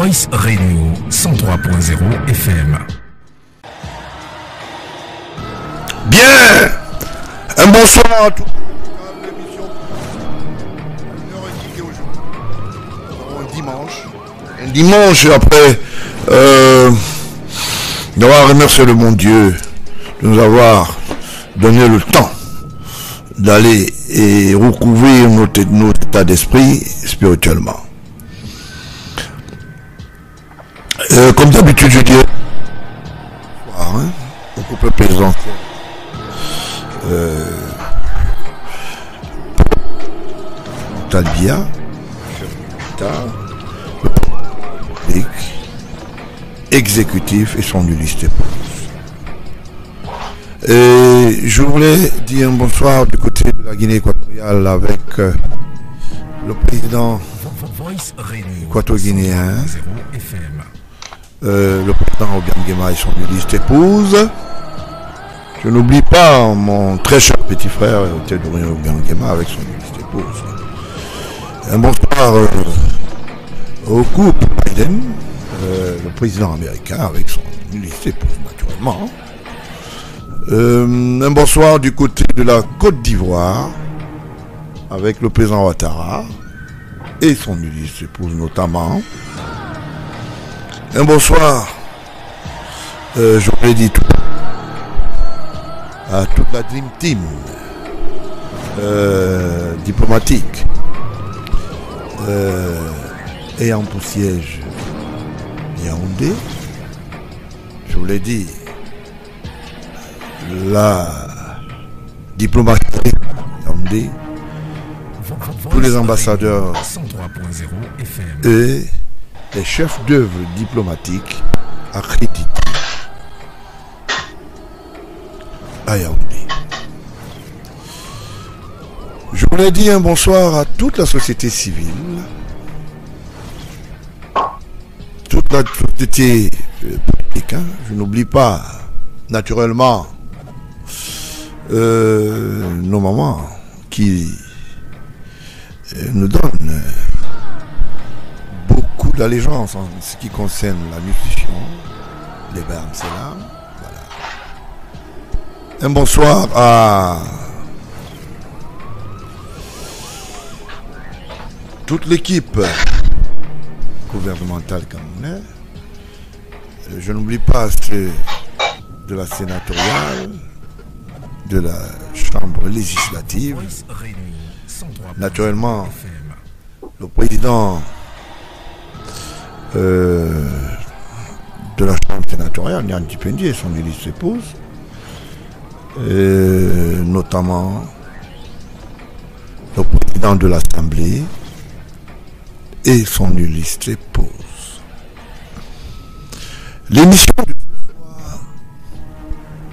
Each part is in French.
Voice Radio 103.0 FM. Bien, un bonsoir à tous. Un dimanche après d'avoir remercié le bon Dieu de nous avoir donné le temps d'aller et recouvrir notre état d'esprit spirituellement. Comme d'habitude, je dis au couple présent. Talbia, le exécutif et son liste épouse. Et je voulais dire un bonsoir du côté de la Guinée équatoriale avec le président équato-guinéen, le président Obiangema et son liste épouse. Je n'oublie pas mon très cher petit frère Théodorien Obiangema avec son liste épouse. Un bonsoir au couple Biden, le président américain avec son liste épouse naturellement. Un bonsoir du côté de la Côte d'Ivoire avec le président Ouattara et son liste épouse notamment. Un bonsoir, je vous l'ai dit tout, à toute la Dream Team diplomatique ayant pour siège Yaoundé. Je vous l'ai dit, la diplomatie Yaoundé, tous les ambassadeurs et les chefs d'œuvre diplomatiques accrédités à Yaoundé. Je voulais dire un bonsoir à toute la société civile, toute la société politique. Je n'oublie pas, naturellement, nos mamans qui nous donnent beaucoup d'allégeance en ce qui concerne la nutrition, les Bam Selam. Voilà. Un bonsoir à toute l'équipe gouvernementale camerounaise. Je n'oublie pas ceux de la sénatoriale, de la chambre législative, naturellement le président de la chambre sénatoriale, Nian Tipendi et son illustre épouse, notamment le président de l'Assemblée et son illustre épouse. L'émission de ce soir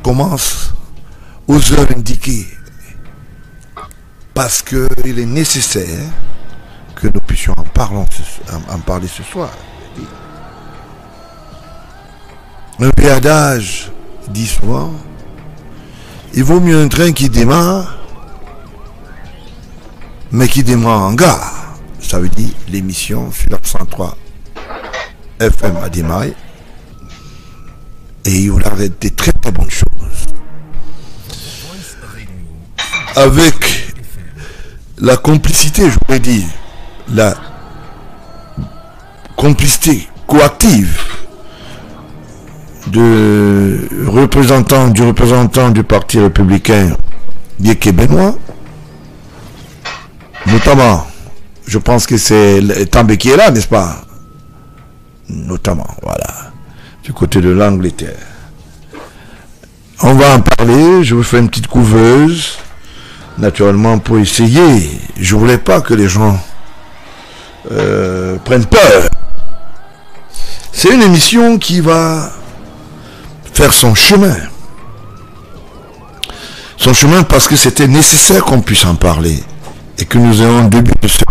commence aux heures indiquées parce qu'il est nécessaire que nous puissions en parler ce soir. Un vieil adage dit souvent, il vaut mieux un train qui démarre, mais qui démarre en gare. Ça veut dire l'émission sur la 103 FM a démarré et il y aura des très très bonnes choses. Avec la complicité, je pourrais dire, la complicité coactive du représentant du Parti républicain Yéké Benoît, notamment, je pense que c'est També qui est là, n'est-ce pas? Notamment, voilà, du côté de l'Angleterre. On va en parler, je vous fais une petite couveuse, naturellement pour essayer. Je voulais pas que les gens prennent peur. C'est une émission qui va faire son chemin. Son chemin parce que c'était nécessaire qu'on puisse en parler et que nous ayons un début de ce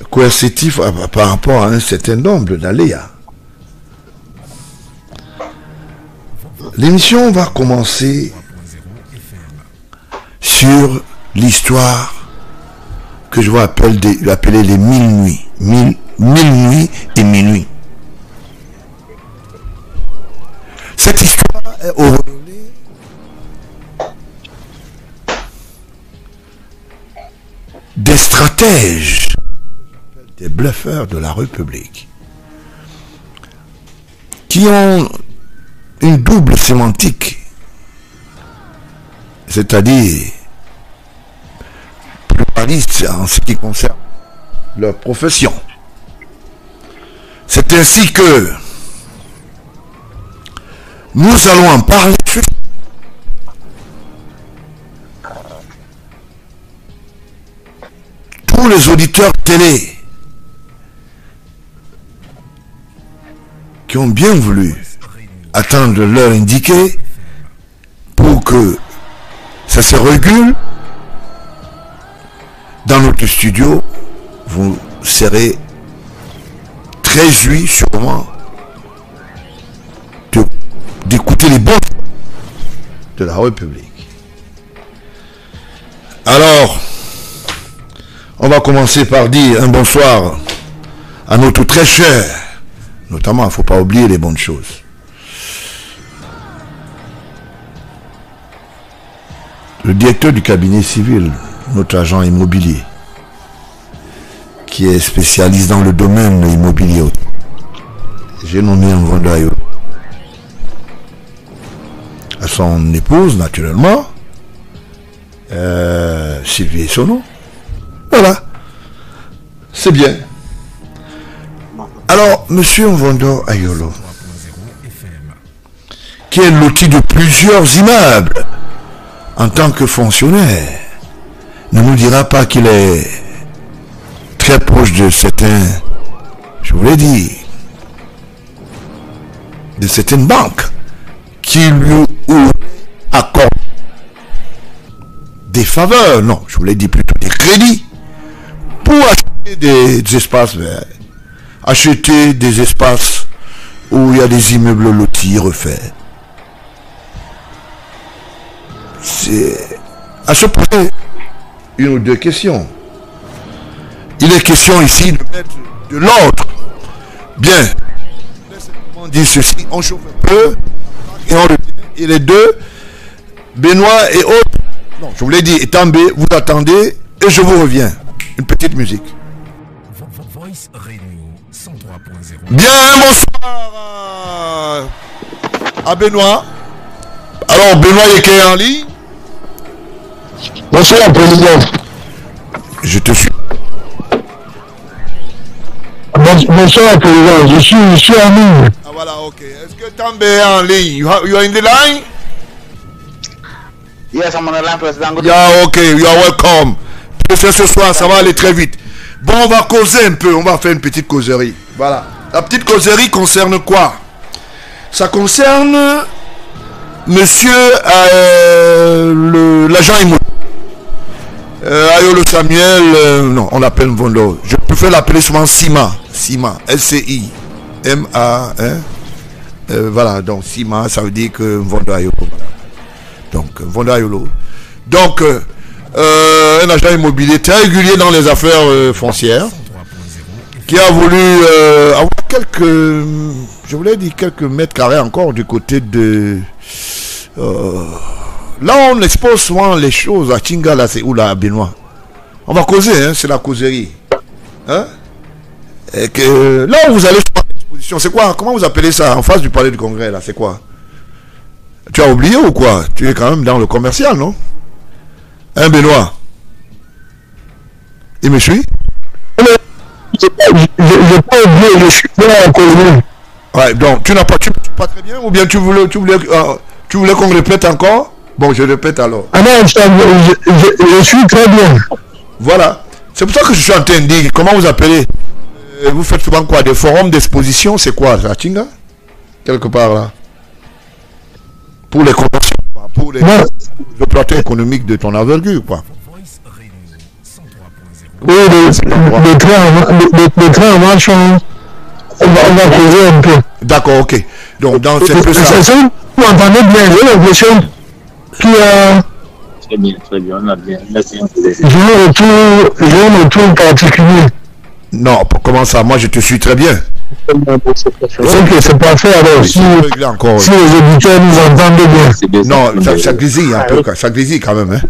coercitif par rapport à un certain nombre d'aléas. L'émission va commencer sur l'histoire que je vais appeler les 1000 nuits. 1000 Mille nuits et minuit. Cette histoire est au relais des stratèges, des bluffeurs de la République, qui ont une double sémantique, c'est-à-dire pluraliste en ce qui concerne leur profession. C'est ainsi que nous allons en parler. Tous les auditeurs télé qui ont bien voulu attendre l'heure indiquée pour que ça se régule dans notre studio, vous serez très jouis sûrement d'écouter les bons de la République. Alors, on va commencer par dire un bonsoir à notre très cher, notamment, il ne faut pas oublier les bonnes choses. Le directeur du cabinet civil, notre agent immobilier, qui est spécialiste dans le domaine immobilier. J'ai nommé un vendeur à son épouse, naturellement, Sylvie et son nom. Voilà, c'est bien. Alors, monsieur Mvondo Ayolo, qui est loti de plusieurs immeubles en tant que fonctionnaire, ne nous dira pas qu'il est très proche de certains, je vous l'ai dit, de certaines banques qui lui accordent des faveurs, non, je vous l'ai dit plutôt des crédits, pour acheter des espaces verts, acheter des espaces où il y a des immeubles lotis, refaits. C'est à se poser une ou deux questions. Il est question ici de mettre de l'ordre. Bien. On dit ceci, on chauffe un peu, et on revient. Et les deux, Benoît et autres, non, je vous l'ai dit, Etambé, vous attendez, et je vous reviens. Une petite musique. Bien, bonsoir à Benoît. Alors, Benoît est en ligne. Bonsoir, président. Je te suis. Bonsoir, président. Je suis en ligne. Ah, voilà, ok. Est-ce que També est en ligne? You are in the line? Yes, I'm on the line, président. Yeah, ok. You are welcome. Ce soir, ça va aller très vite. Bon, on va causer un peu. On va faire une petite causerie. Voilà. La petite causerie concerne quoi? Ça concerne monsieur l'agent immobilier. Ayolo Samuel, non, on l'appelle Mvondo. Je préfère l'appeler souvent Sima. Sima, S-C-I-M-A. Voilà, donc Sima, ça veut dire que Mvondo Ayolo. Voilà. Donc, Mvondo Ayolo. Donc, un agent immobilier très régulier dans les affaires foncières, qui a voulu avoir quelques, je voulais dire quelques mètres carrés encore du côté de... là, on expose souvent les choses à Tinga, là, c'est où là, à Benoît. On va causer, hein, c'est la causerie. Hein? Et que, là où vous allez faire l'exposition, c'est quoi? Comment vous appelez ça? En face du palais du Congrès, là, c'est quoi? Tu as oublié ou quoi? Tu es quand même dans le commercial, non? Hein, Benoît? Il me suit? Je pas oublié, je suis là en colonie. Ouais, donc tu n'as pas, pas très bien, ou bien tu voulais qu'on répète encore? Bon, je répète alors. Ah non, je suis très bien. Voilà. C'est pour ça que je suis en train de dire, comment vous appelez? Vous faites souvent quoi? Des forums d'exposition, c'est quoi ça? Tinga? Quelque part là. Pour les conventions, pour les opérateurs économiques de ton envergure, quoi. Oui, les trains en marche, on va causer un peu. D'accord, ok. Donc, dans cette peu ça. Vous entendez bien, j'ai l'impression qu'il y a... Très bien, on a bien. Merci. J'ai un retour particulier. Non, comment ça? Moi, je te suis très bien. Ok, c'est parfait. Alors, si les auditeurs nous entendent bien. Non, ça grésille un peu. Ça grésille quand même. Hein.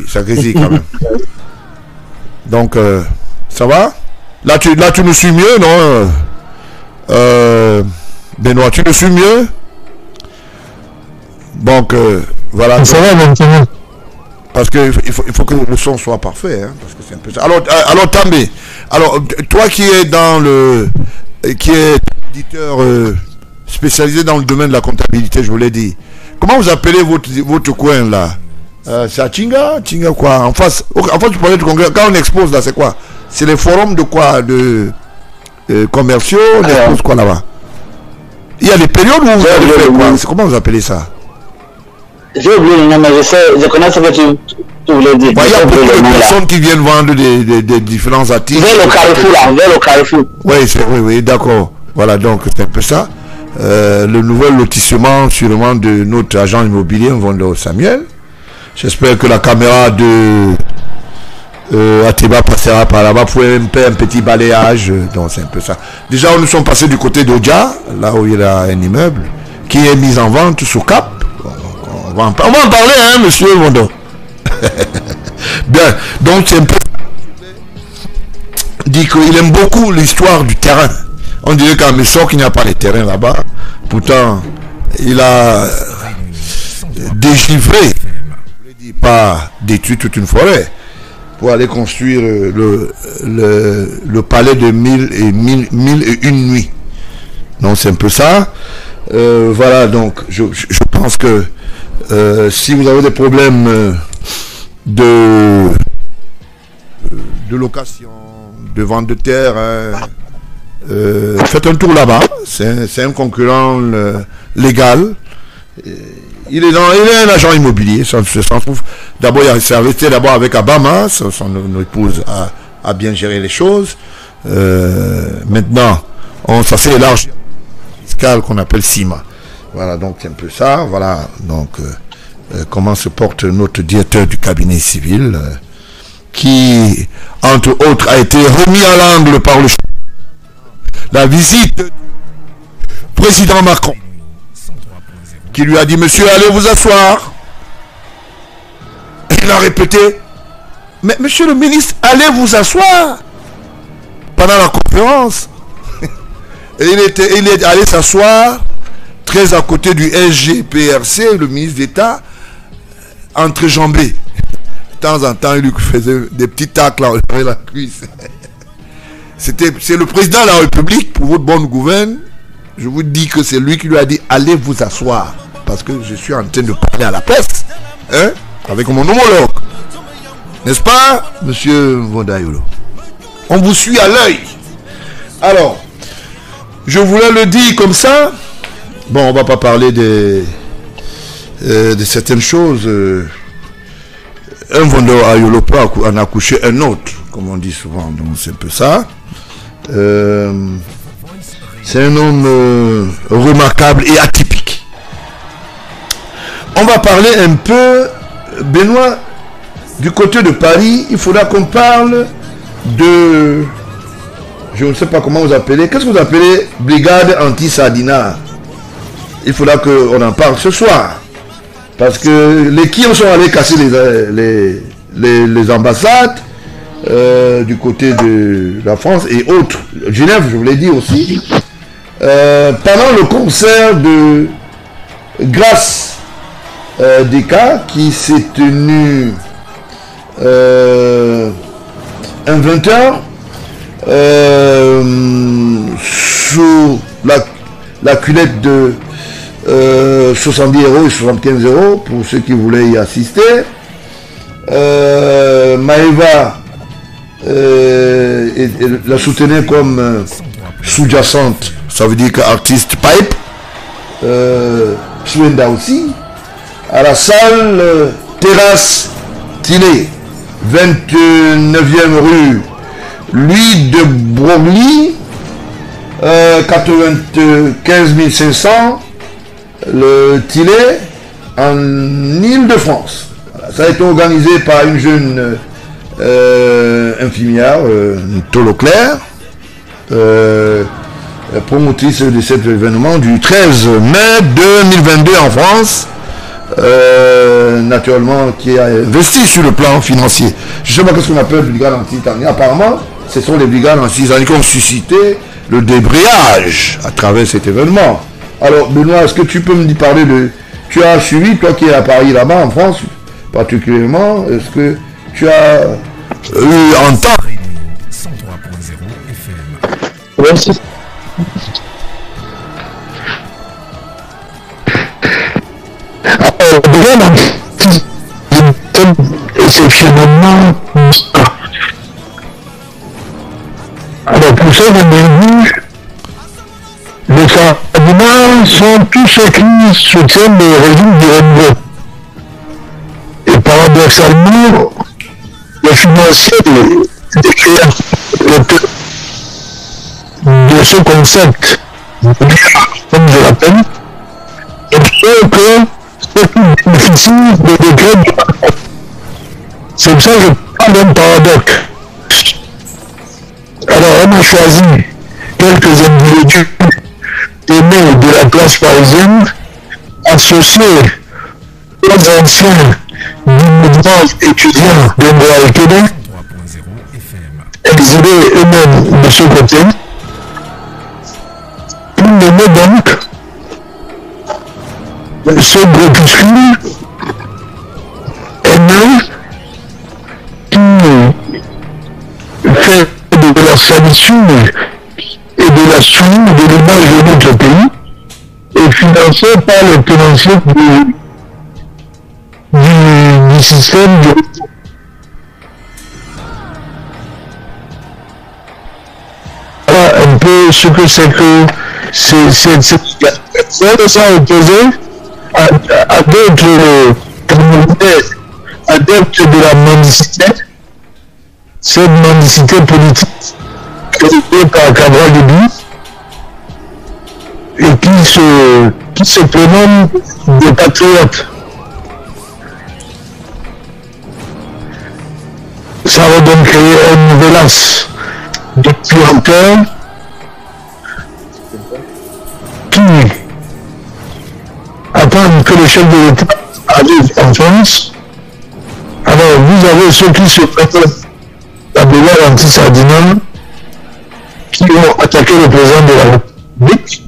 Ça grésille quand même. Donc, ça va? Là, tu nous suis mieux, non? Benoît, tu nous suis mieux? Donc, voilà. Ça va maintenant. Parce qu'il faut que le son soit parfait, hein, parce que c'est un peu ça. Alors També, toi qui es qui est éditeur spécialisé dans le domaine de la comptabilité, je vous l'ai dit. Comment vous appelez votre coin là? C'est à Chinga quoi? En face du palais du Congrès. Quand on expose là, c'est quoi? C'est les forums de quoi? De commerciaux, on expose quoi là-bas? Il y a des périodes où vous avez fait quoi? Comment vous appelez ça? J'ai oublié le nom, mais je connais ce que tu voulais dire. Il y a beaucoup de personnes qui viennent vendre des différents articles. Vers le Carrefour. Oui, d'accord. Voilà, donc c'est un peu ça. Le nouvel lotissement, sûrement, de notre agent immobilier, Mvondo Samuel. J'espère que la caméra de Ateba passera par là-bas pour un petit balayage. Donc c'est un peu ça. Déjà, nous sommes passés du côté d'Odja, là où il y a un immeuble, qui est mis en vente sous Cap. On va en parler, hein, monsieur Mondo. Bien, donc c'est un peu dit qu'il aime beaucoup l'histoire du terrain. On dirait qu'à Messor qu'il n'y a pas de terrain là-bas. Pourtant, il a dégivré, pas détruit toute une forêt pour aller construire le palais de 1001 nuits. Donc c'est un peu ça. Voilà, donc je pense que si vous avez des problèmes de location, de vente de terre, faites un tour là-bas. C'est un concurrent légal. Il est un agent immobilier. Ça se trouve. D'abord, il a resté d'abord avec Abama. Son épouse a bien géré les choses. Maintenant, ça s'est élargi fiscal qu'on appelle CIMA. Voilà, donc c'est un peu ça. Voilà, donc comment se porte notre directeur du cabinet civil, qui, entre autres, a été remis à l'angle par la visite du président Macron, qui lui a dit: monsieur, allez vous asseoir. Il a répété: mais monsieur le ministre, allez vous asseoir, pendant la conférence. Et il est allé s'asseoir très à côté du SGPRC, le ministre d'État, entrejambé. De temps en temps, il lui faisait des petits tacles avec la cuisse. C'est le président de la République, pour votre bonne gouverne. Je vous dis que c'est lui qui lui a dit: allez vous asseoir, parce que je suis en train de parler à la presse, hein, avec mon homologue. N'est-ce pas, monsieur Vondayolo? On vous suit à l'œil. Alors, je voulais le dire comme ça. Bon, on va pas parler de certaines choses. Un vendeur à Yolo peut en accoucher un autre, comme on dit souvent. Donc c'est un peu ça. C'est un homme remarquable et atypique. On va parler un peu, Benoît, du côté de Paris. Il faudra qu'on parle de... Je ne sais pas comment vous appelez. Qu'est-ce que vous appelez brigade anti-sardinat? Il faudra qu'on en parle ce soir. Parce que les qui sont allés casser les ambassades du côté de la France et autres. Genève, je vous l'ai dit aussi. Pendant le concert de Grâce Descartes qui s'est tenu un 20h sous la culette de 70 € et 75 € pour ceux qui voulaient y assister. Maëva la soutenait comme sous-jacente, ça veut dire qu'artiste pipe. Swenda aussi. À la salle Terrasse Tillet, 29e rue Louis de Broglie, 95 500 le Tillet en Île-de-France. Voilà. Ça a été organisé par une jeune infirmière Tolo Claire, promotrice de cet événement du 13 mai 2022 en France, naturellement qui a investi sur le plan financier. Je ne sais pas ce qu'on appelle brigade anti-Cisjordanie. Apparemment, ce sont les brigades anti-Cisjordanie qui ont suscité le débrayage à travers cet événement. Alors, Benoît, est-ce que tu peux me parler de... Tu as suivi, toi qui es à Paris là-bas, en France, particulièrement, est-ce que tu as eu en temps... 103.0 FM. Oui, c'est... exceptionnellement. Alors pour ça, vous avez vu, les cardinals sont tous ceux qui soutiennent le régime du renouveau. Et paradoxalement, les financiers de ce concept, comme je l'appelle, ils que ceux qui bénéficient des décrets du Parlement. C'est pour ça que je parle d'un paradoxe. Alors on a choisi quelques individus aimés de la classe parisienne, associés aux anciens du mouvement étudiant de Nouvelle-Québec, exilés eux-mêmes de ce côté. Ils nommaient donc ce groupuscule haineux qui fait de la salissure et de la souillure de l'image de notre pays et financé par les tenanciers du système de... Voilà un peu ce que c'est que c'est ça opposé à d'autres communautés adeptes de la mendicité, cette mendicité politique créée par Cabral Déby et qui se prénomme des patriotes. Ça va donc créer un nouvel as de puanteurs qui attendent que le chef de l'État arrive en France. Alors vous avez ceux qui se prêtent la brigade anti-Sardinale qui ont attaqué le président de la République.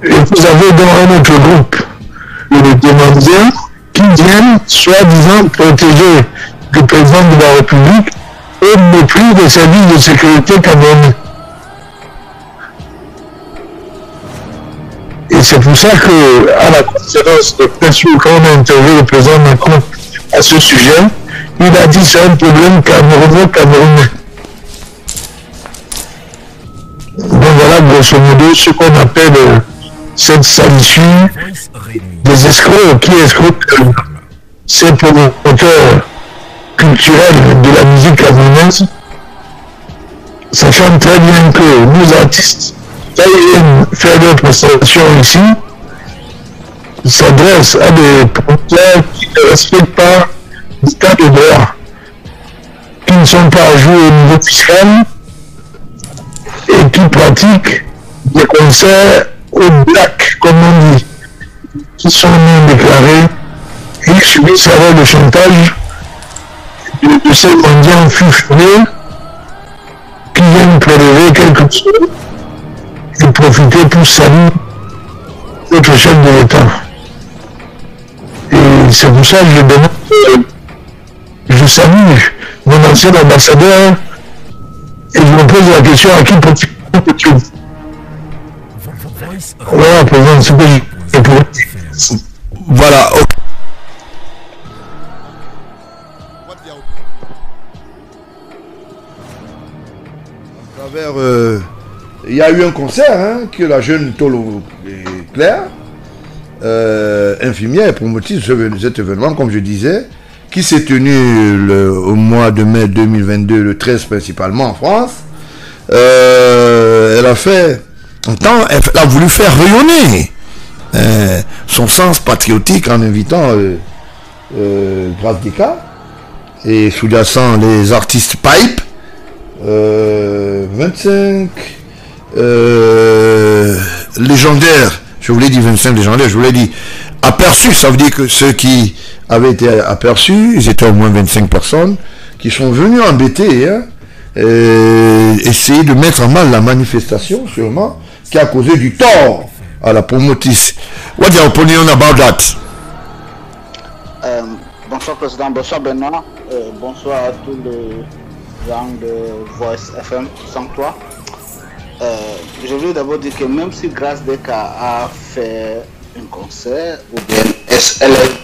Et vous avez dans un autre groupe les demandiens qui viennent soi-disant protéger le président de la République au mépris des services de sécurité camerounais. Et c'est pour ça que à la conférence de presse quand on a interviewé le président Macron à ce sujet, il a dit c'est un problème camerounais. Donc voilà grosso modo ce qu'on appelle cette salissure des escrocs qui escroquent ces promoteurs culturels de la musique camerounaise, sachant très bien que nos artistes qui viennent faire des prestations ici s'adressent à des promoteurs qui ne respectent pas l'état de droit, qui ne sont pas à jour au niveau fiscal et qui pratiquent des concerts au black, comme on dit, qui sont non déclarés et qui subissent alors le chantage de ces mendiants fuffonnés qui viennent prélever quelque chose et profiter pour saluer notre chef de l'État. Et c'est pour ça que je demande, je salue mon ancien ambassadeur et je me pose la question à qui profite. Voilà, président, ce que je peux. Voilà. Il y a eu un concert que la jeune Tolo Claire, infirmière, promotrice de cet événement, comme je disais, qui s'est tenu au mois de mai 2022, le 13 principalement en France. Elle a fait elle a voulu faire rayonner son sens patriotique en invitant Grâce Dika et sous-jacent les artistes pipe. 25 légendaires, je vous l'ai dit 25 légendaires, je vous l'ai dit aperçus, ça veut dire que ceux qui avaient été aperçus, ils étaient au moins 25 personnes qui sont venus embêter, essayer de mettre en mal la manifestation, sûrement, qui a causé du tort à la promotrice. What's your opinion about that? Bonsoir Président, bonsoir Benoît, bonsoir à tous les gens de Voice FM 103. Je voulais d'abord dire que même si Grâce Deka a fait un concert, ou bien elle est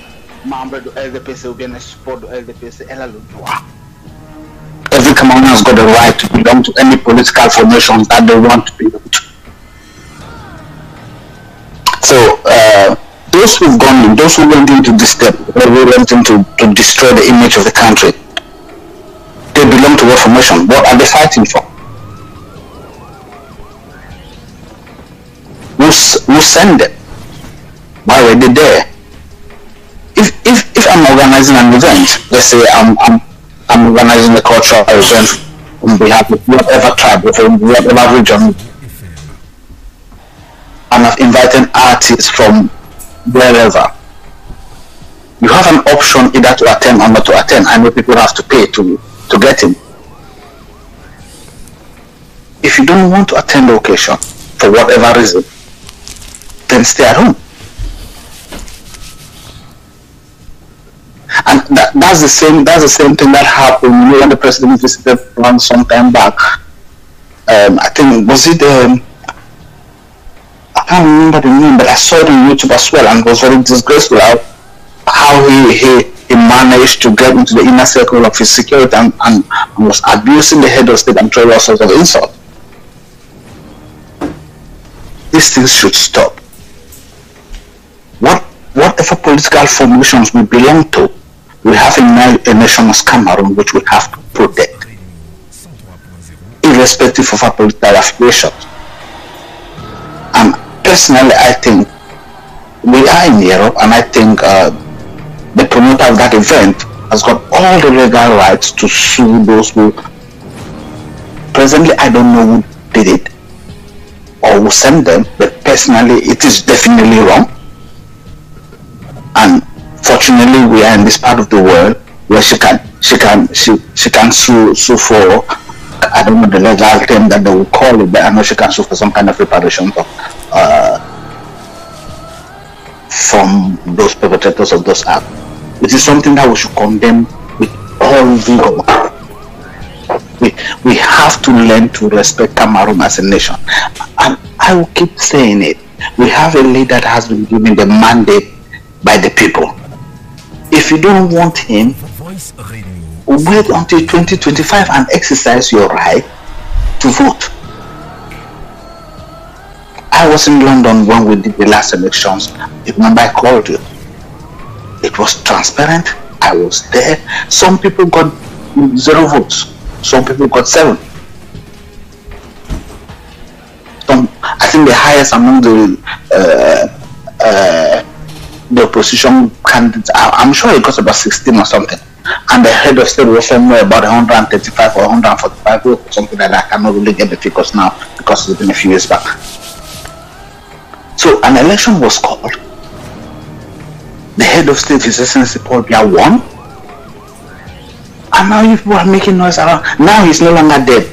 membre de LDPC ou bien elle support de LDPC, elle a le droit. Every Cameroonian has got the right to belong to any political formation that they want to belong to. So, those who've gone in, those who went into this step, who went into to destroy the image of the country, they belong to what formation? What are they fighting for? Who sent them? Why were they there? If I'm organizing an event, let's say I'm organizing a cultural event on behalf of whatever tribe, whatever region, and I've invited artists from wherever. You have an option either to attend or not to attend. I know people have to pay to get in. If you don't want to attend the occasion for whatever reason, then stay at home. And that's the same thing that happened when the president visited France some time back. I think was it I can't remember the name, but I saw it on YouTube as well, and it was very disgraceful how he managed to get into the inner circle of his security and was abusing the head of state and throwing all sorts of insult. These things should stop. Whatever political formations we belong to, we have a nation as Cameroon which we have to protect, irrespective of our political affiliations. And personally, I think we are in Europe, and I think the promoter of that event has got all the legal rights to sue those who. Presently, I don't know who did it or who sent them, but personally, it is definitely wrong. And fortunately, we are in this part of the world where she can sue for, I don't know the legal term that they will call it, but I know she can sue for some kind of reparation from those perpetrators of those acts. It is something that we should condemn with all vigor. We have to learn to respect Cameroon as a nation. And I will keep saying it. We have a leader that has been given the mandate by the people. If you don't want him, wait until 2025 and exercise your right to vote. I was in London when we did the last elections. Remember, I called you. It was transparent. I was there. Some people got 0 votes. Some people got 7. I think the highest among the opposition candidates, I'm sure it got about 16 or something. And the head of state was somewhere about 135 or 145 or something like that. I cannot really get the figures now because it's been a few years back. So an election was called. The head of state, His Excellency Paul Biya, won. And now people are making noise around. Now he's no longer dead.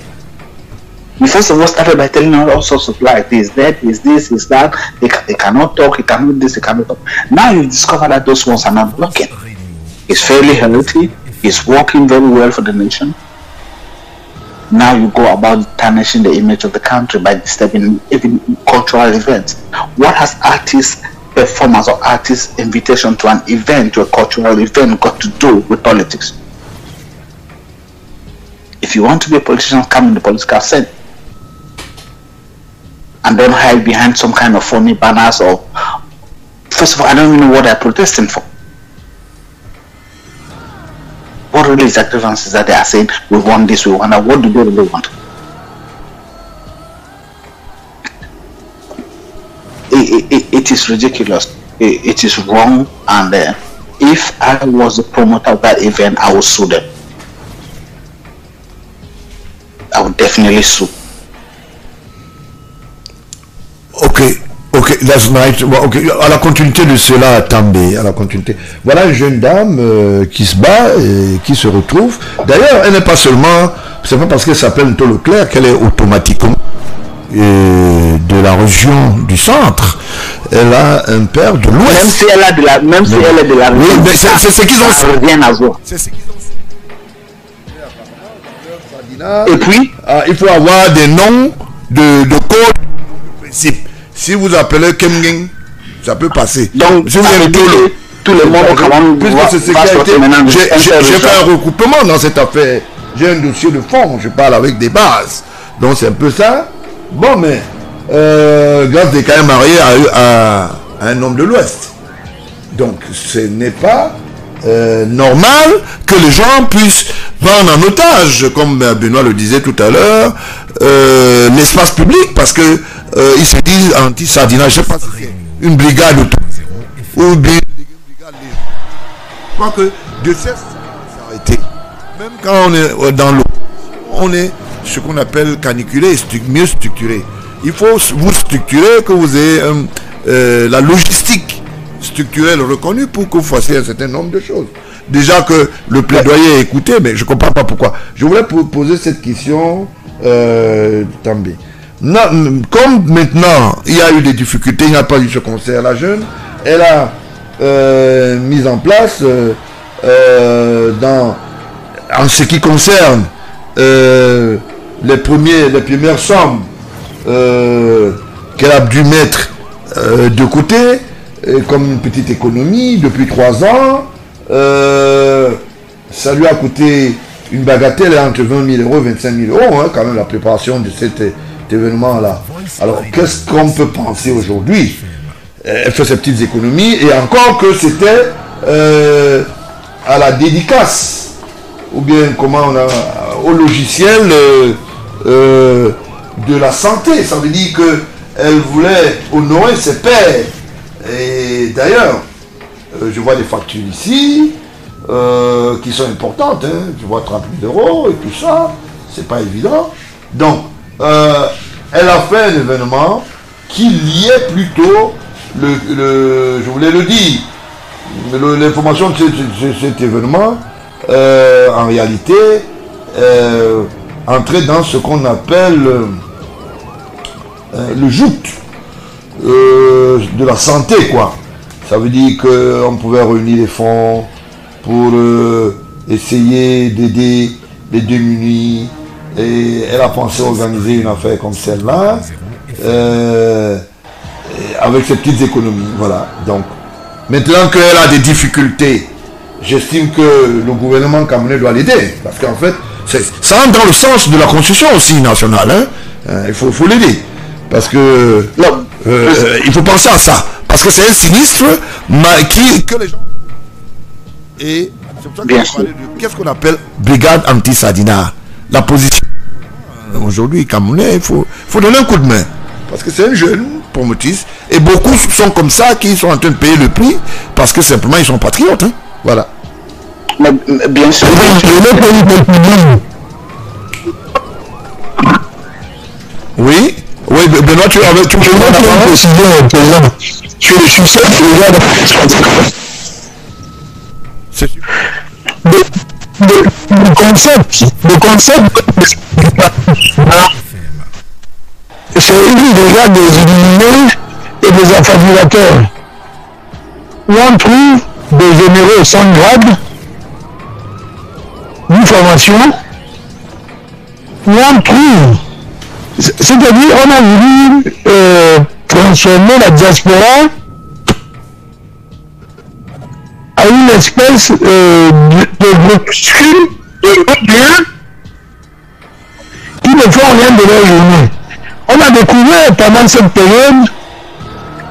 He first of all started by telling us all sorts of lies. He's dead, he's this, he's that. He cannot talk, he cannot do this, he cannot talk. Now you've discovered that those ones are not blocking. He's fairly healthy. He's working very well for the nation. Now you go about tarnishing the image of the country by disturbing even cultural events. What has artists' performance or artists' invitation to an event, to a cultural event, got to do with politics? If you want to be a politician, come in the political scene. And don't hide behind some kind of phony banners or... First of all, I don't even know what they're protesting for. What really is the grievances that they are saying, we want this, we want that? What do they really want? It is ridiculous. It is wrong. And if I was the promoter of that event, I would sue them. I would definitely sue. Ok, that's nice. Bon, ok, à la continuité de cela, També, à la continuité. Voilà une jeune dame qui se bat et qui se retrouve. D'ailleurs, elle n'est pas seulement, c'est pas parce qu'elle s'appelle Ntolo Claire qu'elle est automatiquement de la région du centre. Elle a un père de l'ouest. Même si elle a de la, même si elle est de la région. Oui, mais c'est ce qu'ils ont. Ça n'a rien à voir. C'est ce qu'ils ont. Et puis, il faut avoir des noms de code de principe. Si vous appelez Kemgeng, ça peut passer. Donc, si vous avez tout le monde puisque c'est ce qui a été, j'ai fait un recoupement dans cette affaire. J'ai un dossier de fond, je parle avec des bases. Donc c'est un peu ça. Bon, mais Grâce est quand même marié à un homme de l'Ouest. Donc ce n'est pas normal que les gens puissent prendre en otage, comme Benoît le disait tout à l'heure, l'espace public, parce que ils se disent anti-sardinage. Je ne sais pas si c'est une brigade ou bien une brigade. Je crois que de cesse s'arrêter. Même quand on est dans l'eau, on est ce qu'on appelle caniculé, mieux structuré. Il faut vous structurer, que vous ayez la logistique structurelle reconnue pour que vous fassiez un certain nombre de choses. Déjà que le plaidoyer est écouté, mais je ne comprends pas pourquoi. Je voulais poser cette question, També. Comme maintenant, il y a eu des difficultés, il n'y a pas eu ce concert, la jeune, elle a mis en place, en ce qui concerne les premières sommes qu'elle a dû mettre de côté, comme une petite économie depuis 3 ans, ça lui a coûté une bagatelle entre 20 000 euros et 25 000 euros, hein, quand même, la préparation de cet événement-là. Alors, qu'est-ce qu'on peut penser aujourd'hui? Elle fait ses petites économies, et encore que c'était à la dédicace, ou bien comment on a, au logiciel de la santé. Ça veut dire qu'elle voulait honorer ses pairs. Et d'ailleurs, je vois des factures ici qui sont importantes, hein. Je vois 30 000 euros et tout ça, c'est pas évident. Donc, elle a fait un événement qui liait plutôt je voulais le dire, l'information de cet événement, en réalité, entrer dans ce qu'on appelle le joute de la santé, quoi. Ça veut dire qu'on pouvait réunir les fonds pour essayer d'aider les démunis, et elle a pensé organiser une affaire comme celle-là avec ses petites économies, voilà. Donc maintenant qu'elle a des difficultés, j'estime que le gouvernement camerounais doit l'aider, parce qu'en fait ça entre dans le sens de la constitution aussi nationale, hein. Il faut l'aider, parce que il faut penser à ça, parce que c'est un sinistre que les gens, et c'est pour ça qu'on parle de qu'est-ce qu'on appelle brigade anti-sardinat. La position aujourd'hui camerounais, il faut donner un coup de main, parce que c'est un jeune promotrice, et beaucoup sont comme ça, qui sont en train de payer le prix parce que simplement ils sont patriotes, hein. Voilà. Mais, bien sûr. Oui, Benoît, tu me donnes la parole. Je suis seul qui regarde. Le concept, c'est une déjà des illuminés et des affabulateurs, où on trouve des généraux sans grade, une formation, où on trouve, c'est-à-dire on a voulu transformer la diaspora à une espèce de groupuscule, de groupes qui ne font rien de leur journée. On a découvert pendant cette période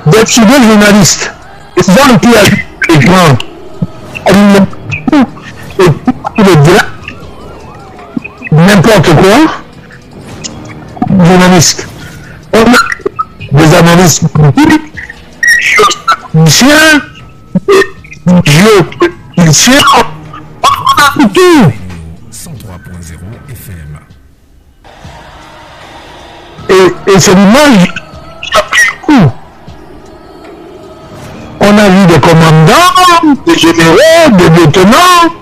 des pseudo-journalistes. Et c'est ça qui a les grands. Et qui le dira n'importe quoi, journalistes. On a des analystes politiques, géopoliticiens, on a tout. 103.0 FM. Et c'est l'image qui a pris le coup. On a vu des commandants, des généraux, des lieutenants.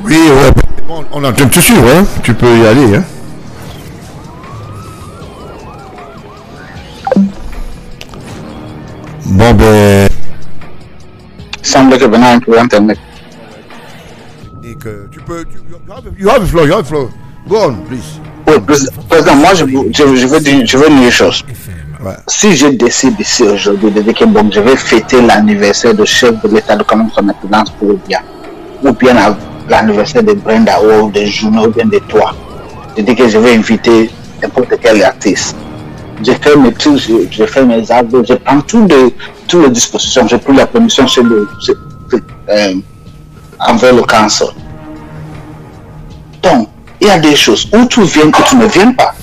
Oui, ouais, on est en train de te suivre, hein. Tu peux y aller, hein. Bon, ben... Il semble que Bernard est Internet. Et que tu peux... You have the floor, you have the floor. Go on, please. Oui, président, moi je veux dire une chose. Ouais. Si je décide ici aujourd'hui de dire que bon, je vais fêter l'anniversaire du chef de l'État de Cameroun son excellence pour bien, ou bien l'anniversaire de Brenda ou de Juno ou bien de toi, je dis que je vais inviter n'importe quel artiste. Je fais mes trucs, je fais mes arbres, je prends toutes les dispositions, j'ai pris la permission envers le cancer. Donc, il y a des choses où tu viens et tu ne viens pas.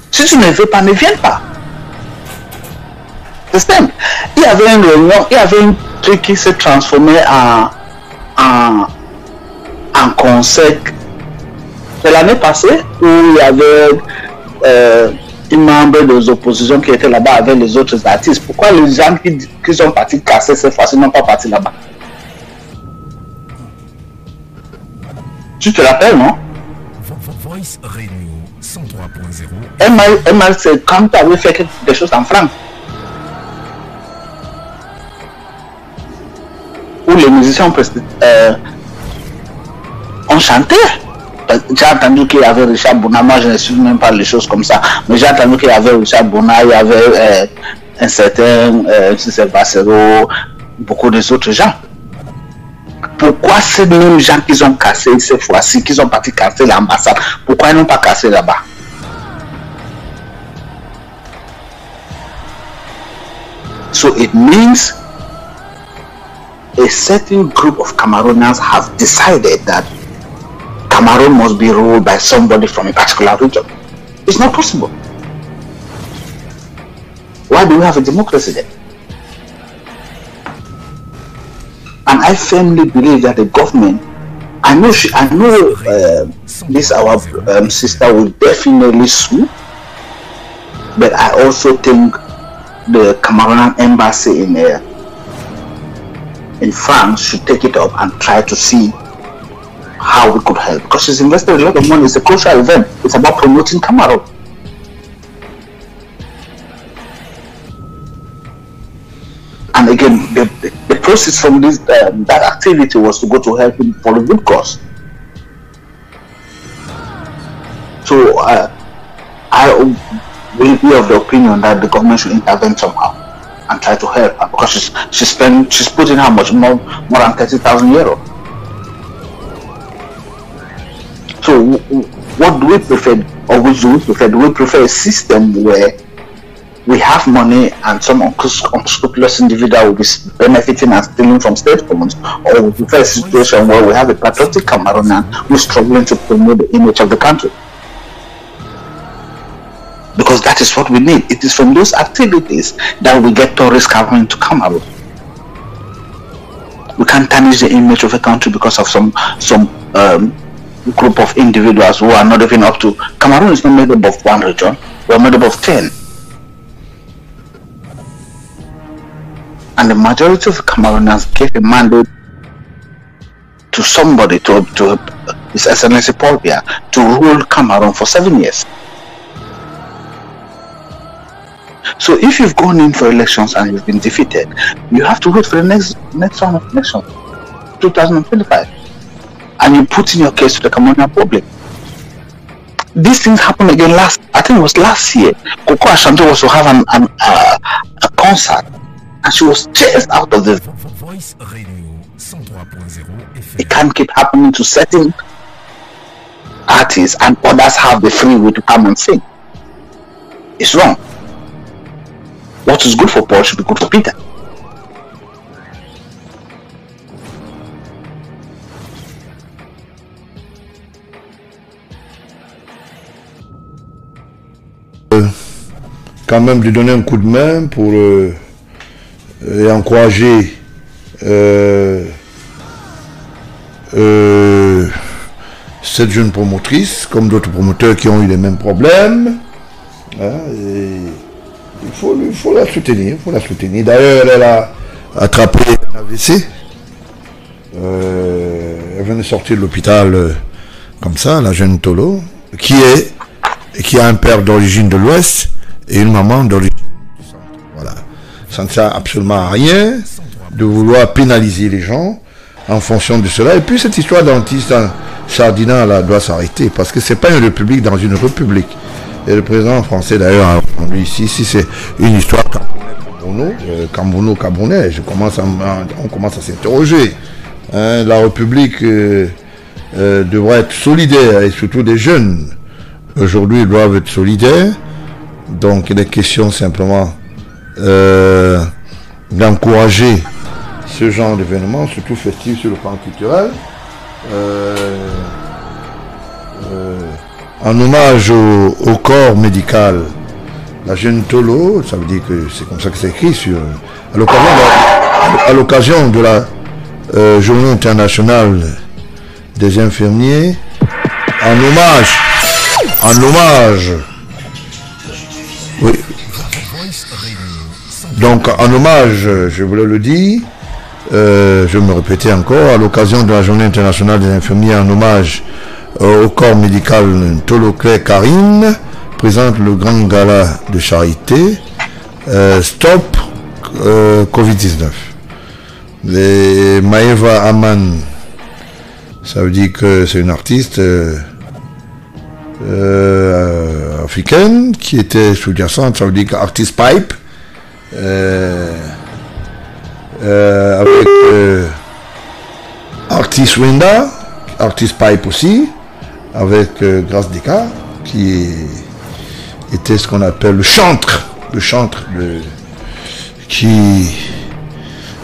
Si tu ne veux pas, ne viens pas. C'est simple. Il y avait une réunion, il y avait un truc qui s'est transformé en concert. C'est l'année passée où il y avait un membre des oppositions qui était là-bas avec les autres artistes. Pourquoi les gens qui sont partis casser cette fois-ci n'ont pas parti là-bas? Tu te rappelles, non? Voice Radio 103.0. ML, c'est quand tu avais fait des choses en France. Où les musiciens ont chanté. J'ai entendu qu'il y avait Richard Bouna, moi je ne suis même pas les choses comme ça, mais j'ai entendu qu'il y avait Richard Bouna, il y avait un certain Bassero, beaucoup des autres gens. Pourquoi ces mêmes gens qui ont cassé cette fois-ci, qui ont parti casser l'ambassade, pourquoi ils n'ont pas cassé là-bas? So it means a certain group of Cameroonians have decided that Cameroon must be ruled by somebody from a particular region. It's not possible. Why do we have a democracy then? And I firmly believe that the government, I know this our sister will definitely sue, but I also think the Cameroonian embassy in France should take it up and try to see how we could help, because she's invested a lot of money. It's a crucial event. It's about promoting Cameroon. And again, the process from this that activity was to go to help him for a good cause. So I will be of the opinion that the government should intervene somehow and try to help her, because she's put in how much more than 30,000 euros. So what do we prefer, or which do we prefer? Do we prefer a system where we have money and some unscrupulous individual will be benefiting and stealing from state funds, or we prefer a situation where we have a patriotic Cameroonian who is struggling to promote the image of the country? Because that is what we need. It is from those activities that we get tourists coming to Cameroon. We can't tarnish the image of a country because of some group of individuals who are not even up to. Cameroon is not made up of one region. We are made up of 10. And the majority of Cameroonians gave a mandate to somebody, to His Excellency Paul Biya, to rule Cameroon for 7 years. So if you've gone in for elections and you've been defeated, you have to wait for the next round of elections, 2025. And you put in your case to the Cameroonian public. These things happened again I think it was last year. Coco Ashanti was to have a concert, and she was chased out of the. Voice Radio 103.0 FM. It can't keep happening to certain artists and others have the free will to come and sing. It's wrong. What is good for Paul should be good for Peter. quand même de donner un coup de main pour et encourager cette jeune promotrice, comme d'autres promoteurs qui ont eu les mêmes problèmes. Hein, et il faut la soutenir, D'ailleurs, elle a attrapé un AVC. Elle venait de sortir de l'hôpital comme ça, la jeune Tolo, qui a un père d'origine de l'Ouest et une maman d'origine du Centre. Voilà. Ça ne sert absolument à rien de vouloir pénaliser les gens en fonction de cela. Et puis cette histoire d'antiste Sardina là doit s'arrêter parce que c'est pas une république dans une république. Et le président français d'ailleurs a répondu ici, si c'est une histoire Camerounais, on commence à s'interroger. Hein, la République devrait être solidaire et surtout des jeunes. Aujourd'hui, ils doivent être solidaires. Donc, il est question simplement d'encourager ce genre d'événement, surtout festif sur le plan culturel. En hommage au corps médical, la jeune Tolo, ça veut dire que c'est comme ça que c'est écrit à l'occasion de la Journée internationale des infirmiers, en hommage, oui. Donc en hommage, je voulais le dire, je me répétais encore, à l'occasion de la Journée internationale des infirmiers, en hommage au corps médical Tolo Claire Karine, présente le grand gala de charité Stop Covid-19. Les Maeva Aman, ça veut dire que c'est une artiste africaine qui était sous-jacente, ça veut dire qu'artiste pipe, avec artiste Wenda, artiste pipe aussi, avec Grâce Descartes, qui était ce qu'on appelle le chantre qui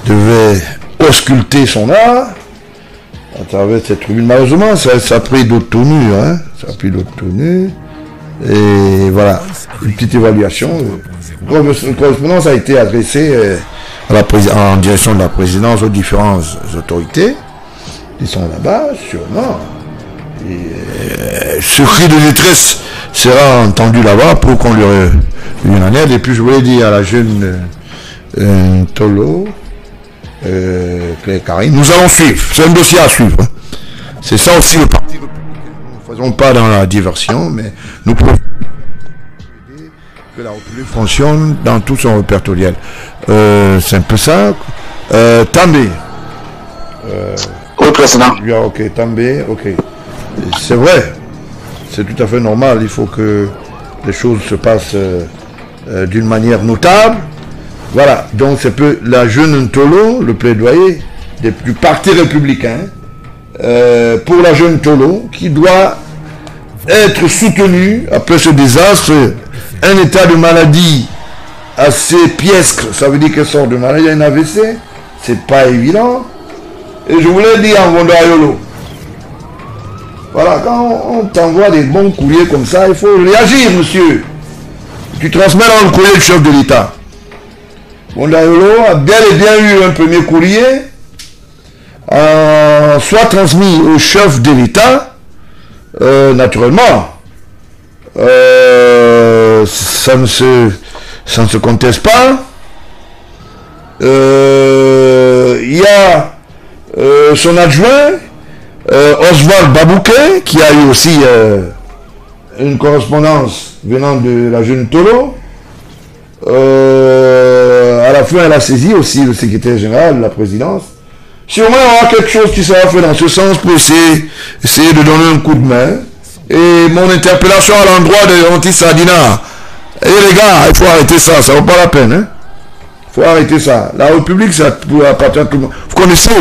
devait ausculter son art à travers cette tribune. Malheureusement, ça a pris d'autres tournures, hein. Et voilà, une petite évaluation. Une correspondance a été adressée en direction de la présidence aux différentes autorités qui sont là-bas, sûrement. Et, ce cri de détresse sera entendu là-bas pour qu'on lui en aide. Et puis je voulais dire à la jeune Tolo, Claire Karine, nous allons suivre, c'est un dossier à suivre. Hein. C'est ça aussi le parti républicain. Nous ne faisons pas dans la diversion, mais nous pouvons aider que la République fonctionne dans tout son répertoriel. C'est un peu ça. També. Oui, président. Ok, També, ok. C'est vrai, c'est tout à fait normal, il faut que les choses se passent d'une manière notable. Voilà, donc c'est peu la jeune Tolo, le plaidoyer du parti républicain pour la jeune Tolo qui doit être soutenue après ce désastre, un état de maladie assez piesque, ça veut dire qu'elle sort de maladie, un AVC, c'est pas évident. Et je voulais dire à Wondayolo, voilà, quand on t'envoie des bons courriers comme ça, il faut réagir, monsieur. Tu transmets dans le courrier du chef de l'État. Wondayolo a bel et bien eu un premier courrier, soit transmis au chef de l'État, naturellement. Ça ne se conteste pas. Il y a son adjoint, Oswald Babouquet, qui a eu aussi une correspondance venant de la jeune Tolo. À la fin, elle a saisi aussi le secrétaire général de la présidence. Sûrement, il y aura quelque chose qui sera fait dans ce sens pour essayer de donner un coup de main. Et mon interpellation à l'endroit de Antis Sardina, et les gars, il faut arrêter ça, ça ne vaut pas la peine. Hein? Il faut arrêter ça. La République, ça appartient à tout le monde. Vous connaissez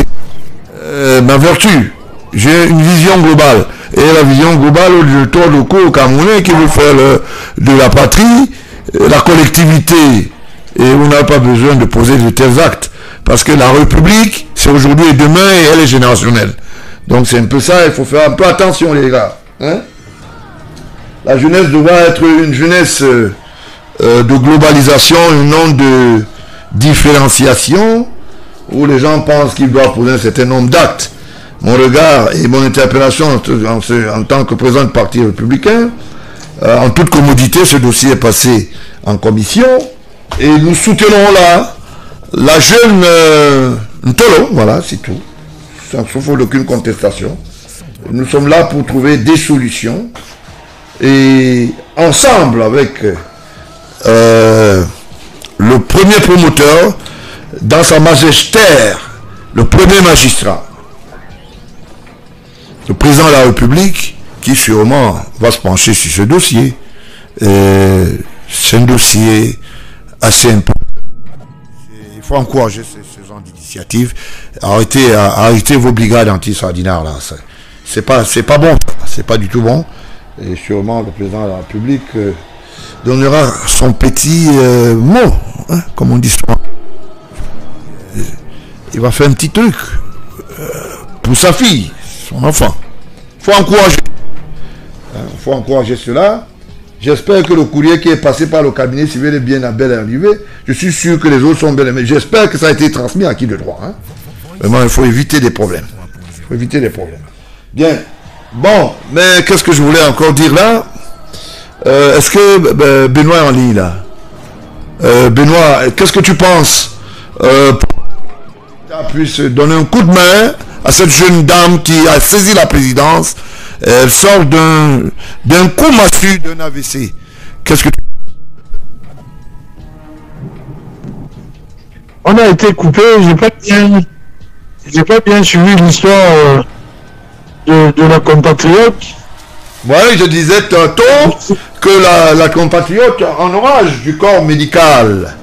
ma vertu. J'ai une vision globale. Et la vision globale du tour de cou au Camerounais qui veut faire de la patrie, la collectivité. Et on n'a pas besoin de poser de tels actes. Parce que la République, c'est aujourd'hui et demain, et elle est générationnelle. Donc c'est un peu ça, il faut faire un peu attention les gars. Hein? La jeunesse doit être une jeunesse de globalisation et non de différenciation, où les gens pensent qu'ils doivent poser un certain nombre d'actes. Mon regard et mon interpellation en tant que président du Parti républicain, en toute commodité, ce dossier est passé en commission et nous soutenons la jeune Ntolo, voilà, c'est tout, sans faute d'aucune contestation. Nous sommes là pour trouver des solutions et ensemble avec le premier promoteur, dans sa magistère, le premier magistrat, le président de la République, qui sûrement va se pencher sur ce dossier. C'est un dossier assez important. Il faut encourager ce genre d'initiative. Arrêtez vos brigades anti-sardinards là. C'est pas bon, c'est pas du tout bon. Et sûrement le président de la République donnera son petit mot, hein, comme on dit souvent. Il va faire un petit truc pour sa fille, son enfant. Il faut encourager cela. J'espère que le courrier qui est passé par le cabinet civil est bien à belle arrivée. Je suis sûr que les autres sont bel mais j'espère que ça a été transmis à qui de droit. Hein. Vraiment, il faut éviter des problèmes. Bien. Bon, mais qu'est-ce que je voulais encore dire là? Est-ce que Benoît est en ligne là? Benoît, qu'est-ce que tu penses puisse donner un coup de main à cette jeune dame qui a saisi la présidence? Elle sort d'un coup massue d'un AVC. Qu'est-ce que tu... On a été coupé, j'ai pas bien suivi l'histoire de la compatriote. Oui, je disais tantôt que la compatriote en orage du corps médical.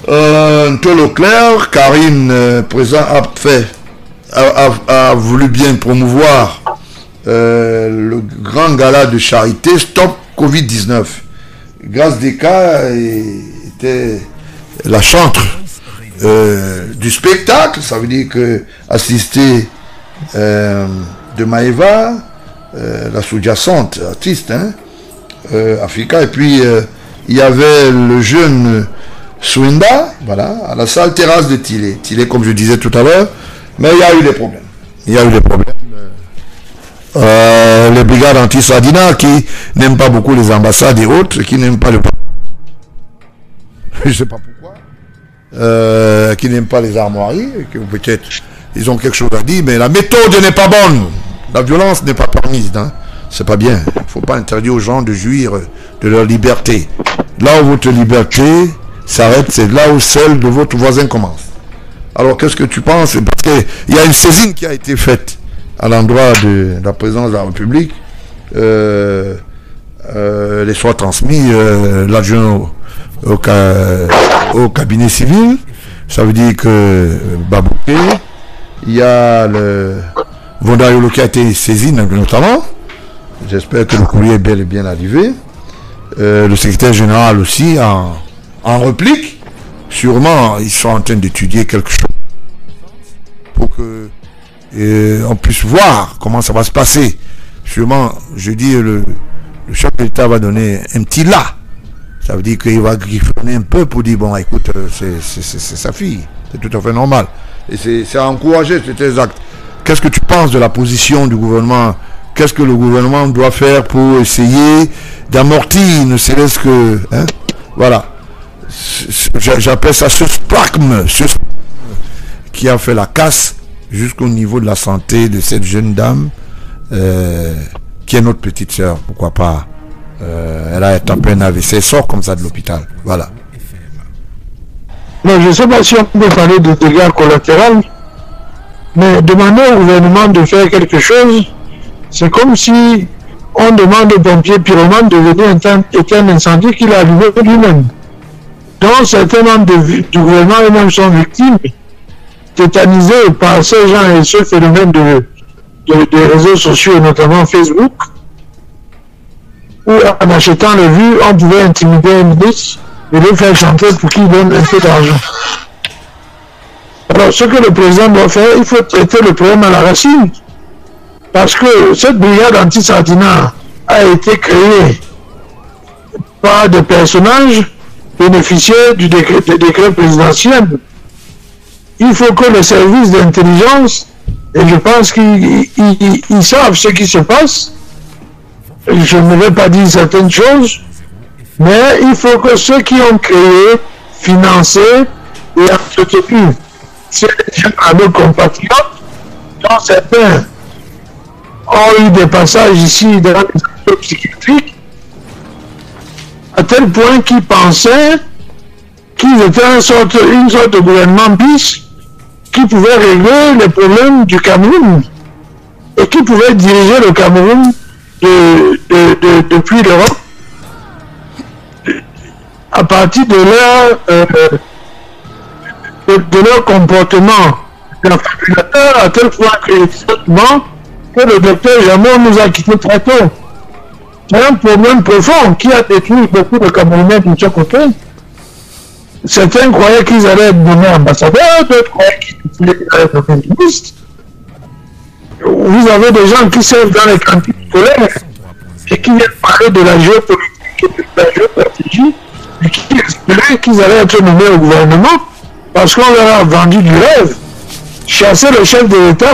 Ntolo Claire, Karine présent a voulu bien promouvoir le grand gala de charité Stop Covid-19. Grâce des cas était la chantre du spectacle, ça veut dire que assister de Maeva, la sous-jacente artiste, hein, Africa, et puis il y avait le jeune Swinda, voilà, à la salle terrasse de Tilé, comme je disais tout à l'heure, mais il y a eu des problèmes. Les brigades anti-sardinards qui n'aiment pas beaucoup les ambassades et autres, qui n'aiment pas le... Je ne sais pas pourquoi. Qui n'aiment pas les armoiries, que peut-être ils ont quelque chose à dire, mais la méthode n'est pas bonne. La violence n'est pas permise. Hein. C'est pas bien. Il ne faut pas interdire aux gens de jouir de leur liberté. Là où votre liberté s'arrête, c'est là où celle de votre voisin commence. Alors qu'est-ce que tu penses? Parce qu'il y a une saisine qui a été faite à l'endroit de la présidence de la République. Les soins transmis l'adjoint au cabinet civil. Ça veut dire que Babouké, il y a le Vondayolo qui a été saisi notamment. J'espère que le courrier est bel et bien arrivé. Le secrétaire général aussi en réplique. Sûrement, ils sont en train d'étudier quelque chose pour que on puisse voir comment ça va se passer. Sûrement, je dis, le chef de l'État va donner un petit là. Ça veut dire qu'il va griffonner un peu pour dire, bon, écoute, c'est sa fille. C'est tout à fait normal. Et c'est à encourager, c'est exact. Qu'est-ce que tu penses de la position du gouvernement? Qu'est-ce que le gouvernement doit faire pour essayer d'amortir, ne serait-ce que... Hein, voilà. J'appelle ça ce spasme qui a fait la casse jusqu'au niveau de la santé de cette jeune dame qui est notre petite sœur, pourquoi pas. Elle a tapé un AVC, sort comme ça de l'hôpital. Voilà. Non, je ne sais pas si on peut parler de dégâts collatéraux, mais demander au gouvernement de faire quelque chose, c'est comme si on demande aux pompiers pyromanes de venir éteindre un incendie qu'il a allumé lui-même. Donc certains membres du gouvernement eux-mêmes sont victimes, tétanisés par ces gens et ce phénomène des réseaux sociaux, notamment Facebook, où en achetant les vues, on pouvait intimider un ministre et le faire chanter pour qu'il donne un peu d'argent. Alors ce que le président doit faire, il faut traiter le problème à la racine. Parce que cette brigade anti-sardinard a été créée par des personnages bénéficiaires du décret présidentiel. Il faut que les services d'intelligence, et je pense qu'ils savent ce qui se passe, je ne vais pas dire certaines choses, mais il faut que ceux qui ont créé, financé et entretenu ces gens à nos compatriotes, dont certains ont eu des passages ici dans les hôpitaux psychiatriques, à tel point qu'ils pensaient qu'ils étaient une sorte de gouvernement bis qui pouvait régler les problèmes du Cameroun et qui pouvait diriger le Cameroun depuis l'Europe à partir de leur comportement d'enfabulateur, à tel point que le docteur Jamon nous a quittés très tôt. C'est un problème profond qui a détruit beaucoup de Camerounais de ce côté. Certains croyaient qu'ils allaient être nommés ambassadeurs, d'autres croyaient qu'ils allaient être nommés ministres. Vous avez des gens qui servent dans les cantines scolaires et qui viennent parler de la géopolitique et de la géostratégie et qui espéraient qu'ils allaient être nommés au gouvernement parce qu'on leur a vendu du rêve. Chasser le chef de l'État.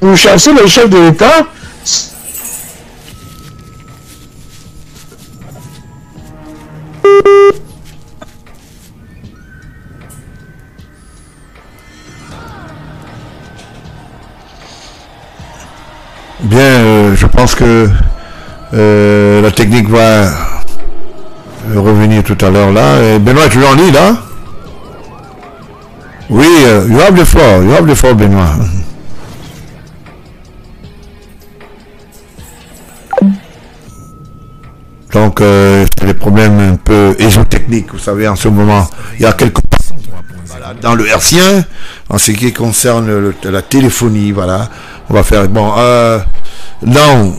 Vous chassez le chef de l'État. Bien, je pense que la technique va revenir tout à l'heure là. Et Benoît, tu es en ligne là? Oui, you have the floor, Benoît. Donc, c'est des problèmes un peu ésotechniques, vous savez, en ce moment. Il y a quelques dans le hertzien, en ce qui concerne la téléphonie, voilà. On va faire, bon, now,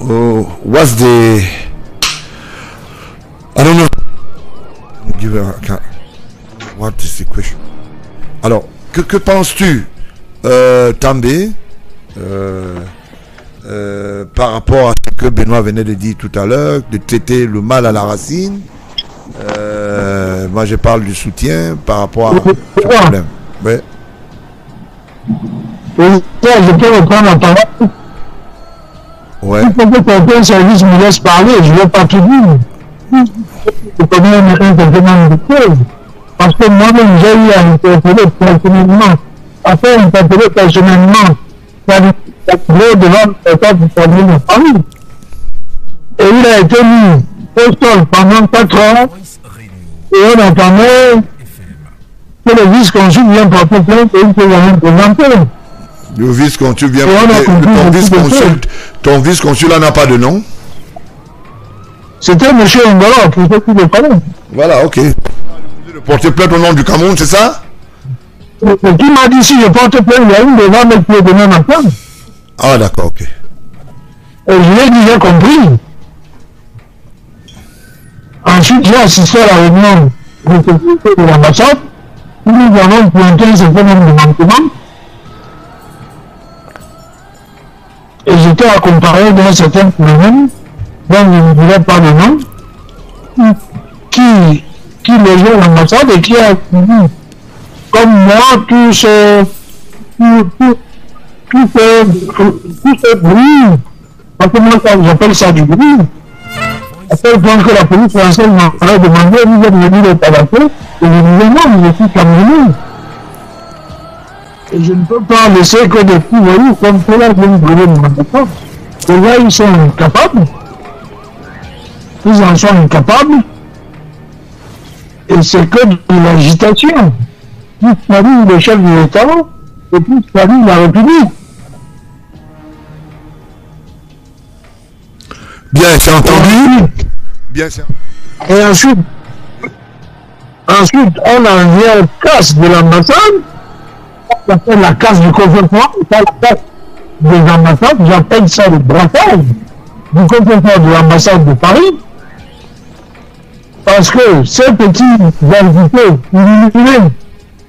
what's the, I don't know, what is the question? Alors, que penses-tu, També, par rapport à ce que Benoît venait de dire tout à l'heure, de traiter le mal à la racine? Moi, je parle du soutien par rapport à ce problème. Ouais. Je peux reprendre la parole. Ouais. Il faut que quelqu'un service me laisse parler, je ne vais pas tout dire. Je connais un certain nombre de choses. Parce que moi-même, j'ai eu à interpeller personnellement, à faire interpeller personnellement, devant le État du Cameroun de Paris. Et il a été mis au sol pendant 4 heures, et on entendait que le vice-consul vient porter plainte et il peut jamais présenter. Le vice-consul vient ton vice-consul là n'a pas de nom? C'était M. Ngolo, pour ceux qui le connaissent. Voilà, ok. De porter plainte au nom du Cameroun, c'est ça? Qui m'a dit si je porte plainte, il y a une devant mes pieds demain matin. Ah, d'accord, ok. Et je l'ai déjà compris. Ensuite, j'ai assisté à la réunion de l'ambassade, où nous avons pointé un certain nombre de manquements. Et j'étais accompagné d'un certain phénomène, dont je ne dirais pas le nom, qui logeait l'ambassade et qui a dit, comme moi, tout ce bruit, parce que moi j'appelle ça du bruit, à tel point que la police française m'a demandé, vous êtes venu de Tabaco, et je disais non, je suis camerounais. Et je ne peux pas laisser que des petits voyous comme cela viennent brûler mon ambassade. Les gars, ils sont incapables. Ils en sont incapables. Et c'est que de l'agitation. Plus fallu le chef de l'État, et plus fallu la République. Bien, c'est entendu. Bien, c'est entendu. Et ensuite, on en vient aux casses de l'ambassade. On appelle la casse du coffre-fort, pas la casse des ambassades. J'appelle ça le braquage du coffre-fort de l'ambassade de Paris. Parce que ces petits invités illuminés,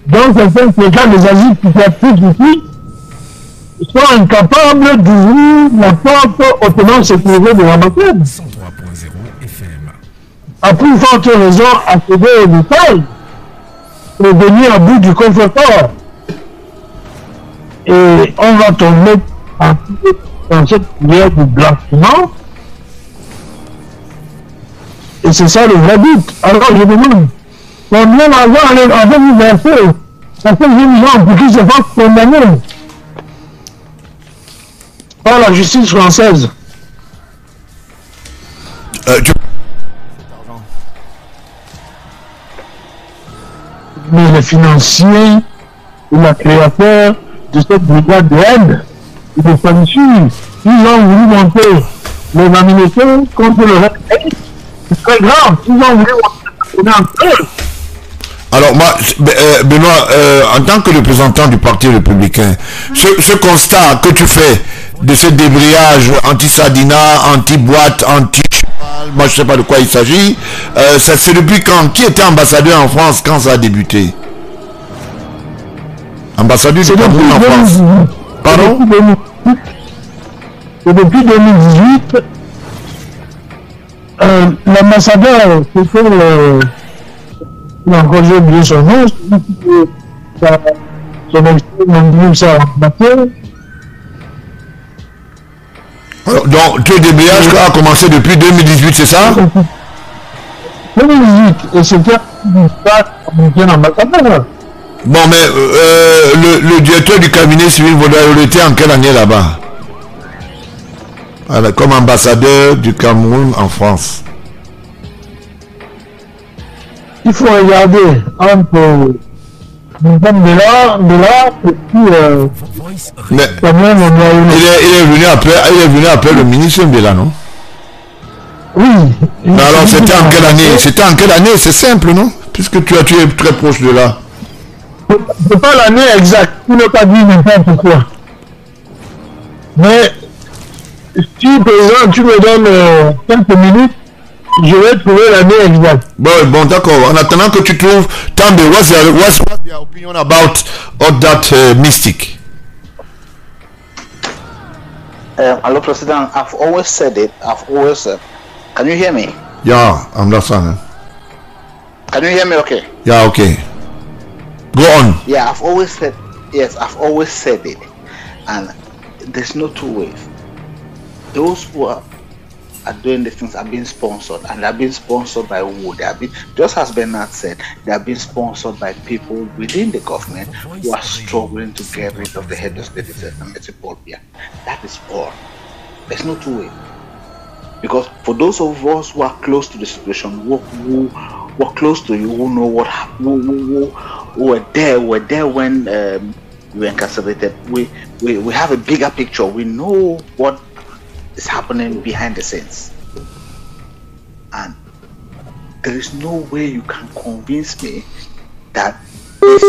dont certains fréquents des asiles psychiatriques ici, sont incapables d'ouvrir la porte hautement sécurisée de l'ambassade. 103.0 FM. À plus forte raison, accéder aux détails et venir à bout du coffre-fort. Et on va tomber dans cette guerre du blanchiment. Et c'est ça le vrai but. Alors je demande, combien d'argent avez-vous versé à ces jeunes gens pour qu'ils se fassent condamner par la justice française? Mais les financiers et les créateurs de cette brigade d'aide et de censure, ils ont voulu monter les Américains contre le reste. C'est très grave, ils ont voulu monter entre eux. Alors moi, Benoît, en tant que représentant du Parti républicain, ce constat que tu fais de ce débrayage anti-Sadina, anti-boîte, anti-cheval, moi je sais pas de quoi il s'agit, ça c'est depuis quand? Qui était ambassadeur en France quand ça a débuté? Ambassadeur du Cameroun en France. Pardon? Et depuis 2018, l'ambassadeur, qui fait encore j'ai oublié son nom, son extrait, ça a donc, le débrayage a commencé depuis 2018, c'est ça? 2018, et c'était un ambassadeur. Bon, mais le directeur du cabinet civil il était en quelle année là-bas? Comme ambassadeur du Cameroun en France. Il faut regarder entre de là, et puis mais il est venu après le ministre Mbela, non? Oui. Mais alors c'était en quelle année? C'était en quelle année? C'est simple, non? Puisque tu es très proche de là. C'est pas l'année exacte, tu n'as pas dit n'importe quoi. Mais si par exemple tu me donnes quelques minutes, je vais trouver l'année exacte. Bon, d'accord. En attendant que tu trouves, Tambe, what's your opinion about all that mystic? Hello, President. I've always said it. Can you hear me? Yeah, I'm listening. Can you hear me? Okay. Yeah, okay. Go on. Yeah, I've always said it, and there's no two ways. Those who are doing these things are being sponsored, and they're being sponsored by who? They are being, just as Bernard said, they are being sponsored by people within the government who are struggling to get rid of the head of state, Paul Biya. That is all. There's no two ways. Because for those of us who are close to the situation, who are close to you, who know what happened, who were there when we were incarcerated, we have a bigger picture. We know what is happening behind the scenes, and there is no way you can convince me that this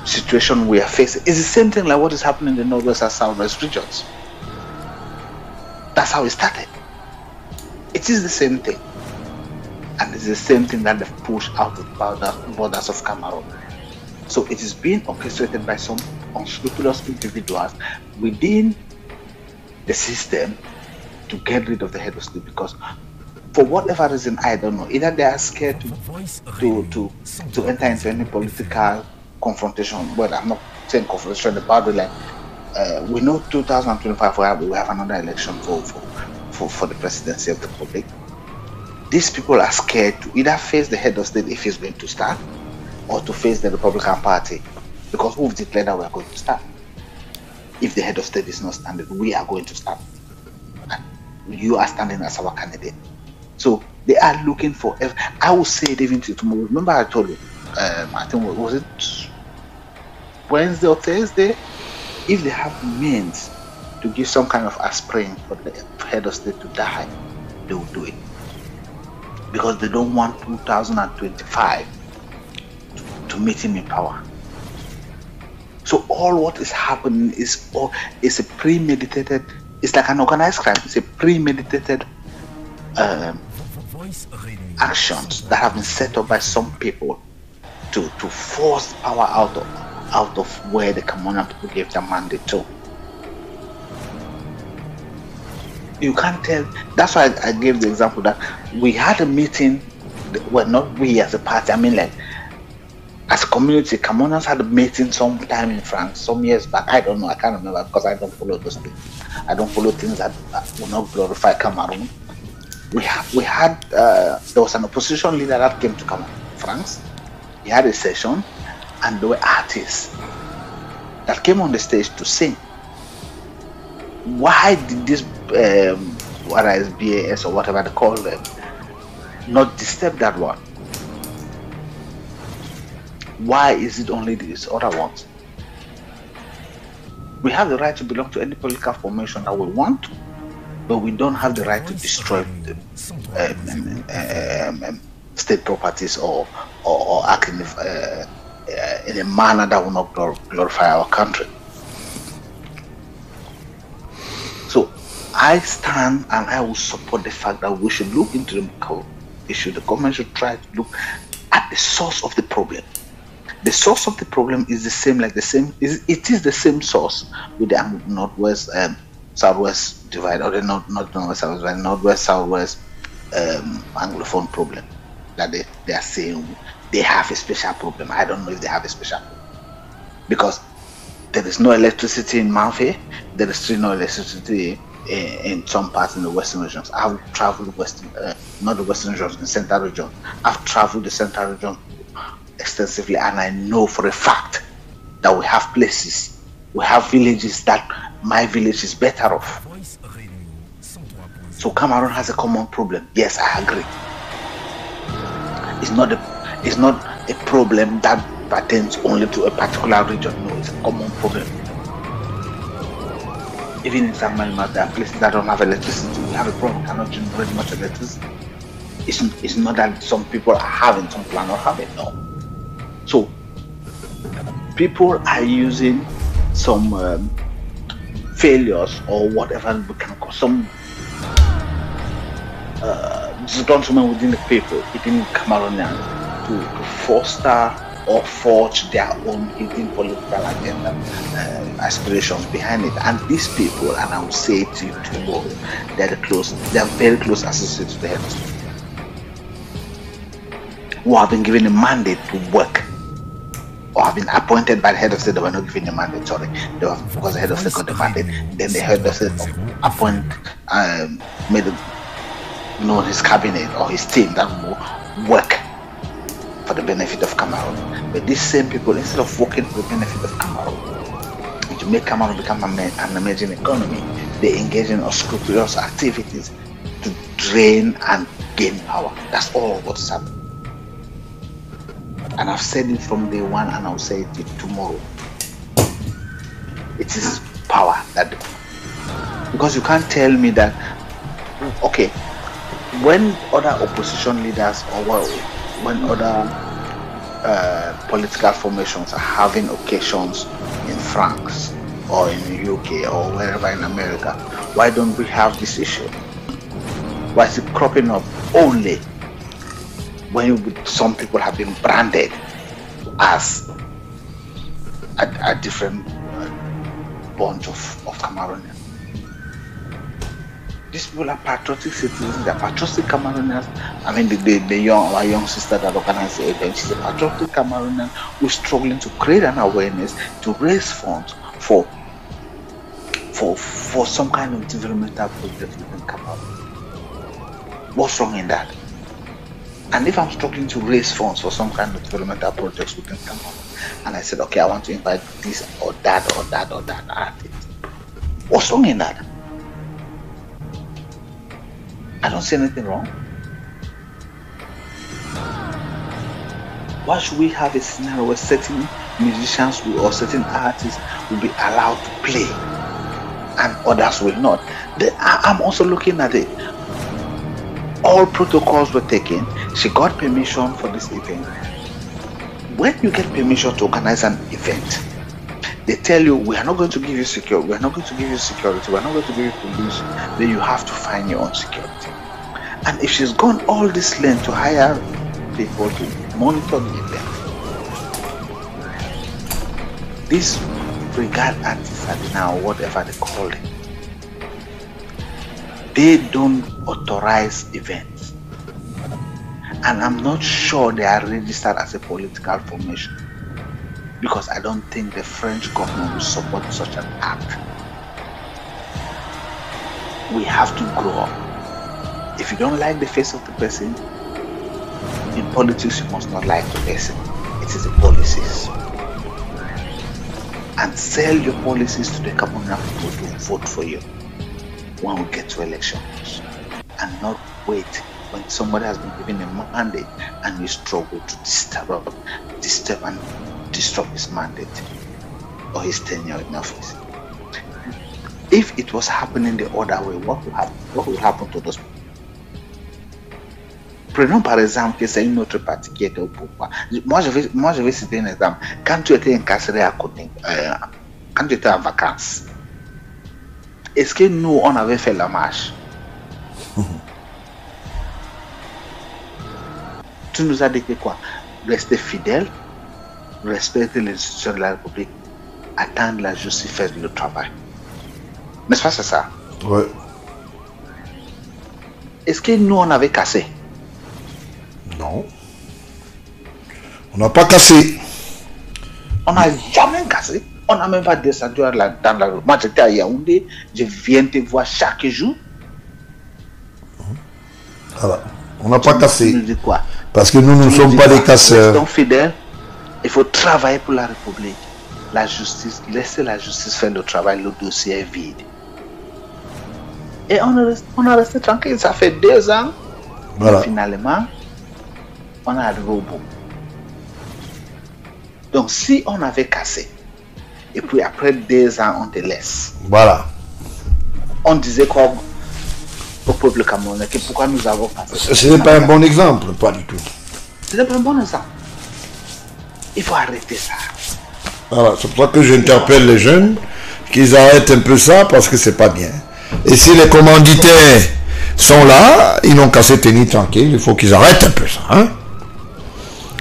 situation we are facing is the same thing like what is happening in the northwest and southwest regions. That's how it started. It is the same thing, and it's the same thing that they've pushed out of the borders of Cameroon. So it is being orchestrated by some unscrupulous individuals within the system to get rid of the head of state, because for whatever reason, I don't know, either they are scared to enter into any political confrontation. Well, I'm not saying confrontation, the boundary line. We know 2025 we have another election for the presidency of the republic. These people are scared to either face the head of state if he's going to start, or to face the Republican Party, because we've declared that we are going to start. If the head of state is not standing, we are going to start, and you are standing as our candidate. So they are looking for. I will say it even to tomorrow. Remember, I told you. I think was it Wednesday or Thursday? If they have means to give some kind of aspirin for the head of state to die, they will do it, because they don't want 2025 to meet him in power. So all what is happening is a premeditated. It's like an organized crime. It's a premeditated actions that have been set up by some people to force power out out of where the Cameroonian people gave the mandate to. You can't tell. That's why I gave the example that we had a meeting. Well, not we as a party. I mean, like as a community, Cameroonians had a meeting sometime in France, some years back. I don't know. I can't remember because I don't follow those things. I don't follow things that will not glorify Cameroon. We had there was an opposition leader that came to Cameroon, France. He had a session, and there were artists that came on the stage to sing. Why did this whether it's BAS or whatever they call them not disturb that one? Why is it only these other ones? We have the right to belong to any political formation that we want, but we don't have the right to destroy the, state properties or act in a manner that will not glorify our country. So I stand and I will support the fact that we should look into the issue. The government should try to look at the source of the problem. The source of the problem is the same, it is the same source with the northwest southwest divide, or the northwest southwest, northwest southwest anglophone problem that they are saying they have a special problem. I don't know if they have a special problem because there is no electricity in Malfe. There is still no electricity in some parts in the western regions. I've traveled not the western regions, the central region. I've traveled the central region extensively, and I know for a fact that we have places, we have villages that my village is better off. So Cameroon has a common problem. Yes, I agree. It's not a problem that pertains only to a particular region. No, it's a common problem. Even in San Malima, there are places that don't have electricity. We have a problem, cannot generate much electricity. It's not that some people are having, some people are not having, no. So, people are using some failures or whatever we can call some disgruntlement within the people, within Cameroonians, to foster or forge their own hidden political agenda aspirations behind it. And these people, and I will say it to you tomorrow, they are very close associated to the head of state, who have been given a mandate to work, or have been appointed by the head of state. They were not given a mandate, sorry. They were, because the head of state got the mandate, then the head of state made his cabinet or his team that will work for the benefit of Cameroon. But these same people, instead of working for the benefit of Cameroon, to make Cameroon become an emerging economy, they engage in unscrupulous activities to drain and gain power. That's all what's happening. And I've said it from day one, and I'll say it tomorrow. It is power that, because you can't tell me that, okay, when other opposition leaders or when other political formations are having occasions in France or in the UK or wherever in America, why don't we have this issue? Why is it cropping up only when some people have been branded as a different bunch of Cameroonians? These people are patriotic citizens, they're patriotic Cameroonians. I mean, our young sister that organized the event, she's a patriotic Cameroonian who's struggling to create an awareness, to raise funds for some kind of developmental project within Cameroon. What's wrong in that? And if I'm struggling to raise funds for some kind of developmental projects within Cameroon, and I said, okay, I want to invite this or that or that or that artist, what's wrong in that? I don't see anything wrong. Why should we have a scenario where certain musicians or certain artists will be allowed to play and others will not? I'm also looking at it. All protocols were taken. She got permission for this event. When you get permission to organize an event, they tell you, we are not going to give you security, we are not going to give you security, we are not going to give you police, then you have to find your own security. And if she's gone all this length to hire people to monitor the event, These brigade artists are now whatever they call it. They don't authorize events. And I'm not sure they are registered as a political formation, because I don't think the French government will support such an act. We have to grow up. If you don't like the face of the person, in politics you must not like the person. It is the policies. And sell your policies to the Cameroonian people to vote for you when we get to elections, and not wait when somebody has been given a mandate and you struggle to disturb and disrupt his mandate or his tenure in office. If it was happening the other way, what will happen to those people? Prenons par exemple que c'est une autre partie qui était au pouvoir. Moi je vais citer un exemple. Quand tu étais incarcéré à côté, quand tu étais en vacances, est-ce que nous on avait fait la marche? Tu nous as dit que quoi? Rester fidèle, respecter les institutions de la République, attendre la justice, faire le travail. N'est-ce pas c'est ça? Ouais. Est-ce que nous on avait cassé? Non. On n'a pas cassé. On n'a jamais cassé. On n'a même pas descendu dans la rue. Moi j'étais à Yaoundé, je viens te voir chaque jour. Voilà. On n'a pas cassé. Tu nous dis quoi? Parce que nous ne sommes pas des casseurs. Restons fidèles. Il faut travailler pour la République. La justice, laisser la justice faire le travail, le dossier est vide. Et on a resté tranquille. Ça fait 2 ans. Voilà. Et finalement, on est arrivé au bout. Donc si on avait cassé, et puis après 2 ans, on te laisse. Voilà. On disait quoi au peuple camerounais, que pourquoi nous avons cassé? Ce n'est pas un bon exemple, pas du tout. Ce n'est pas un bon exemple. Il faut arrêter ça. Voilà, c'est pour ça que j'interpelle les jeunes qu'ils arrêtent un peu ça parce que c'est pas bien. Et si les commanditaires sont là, ils n'ont qu'à se tenir tranquille, il faut qu'ils arrêtent un peu ça. Hein?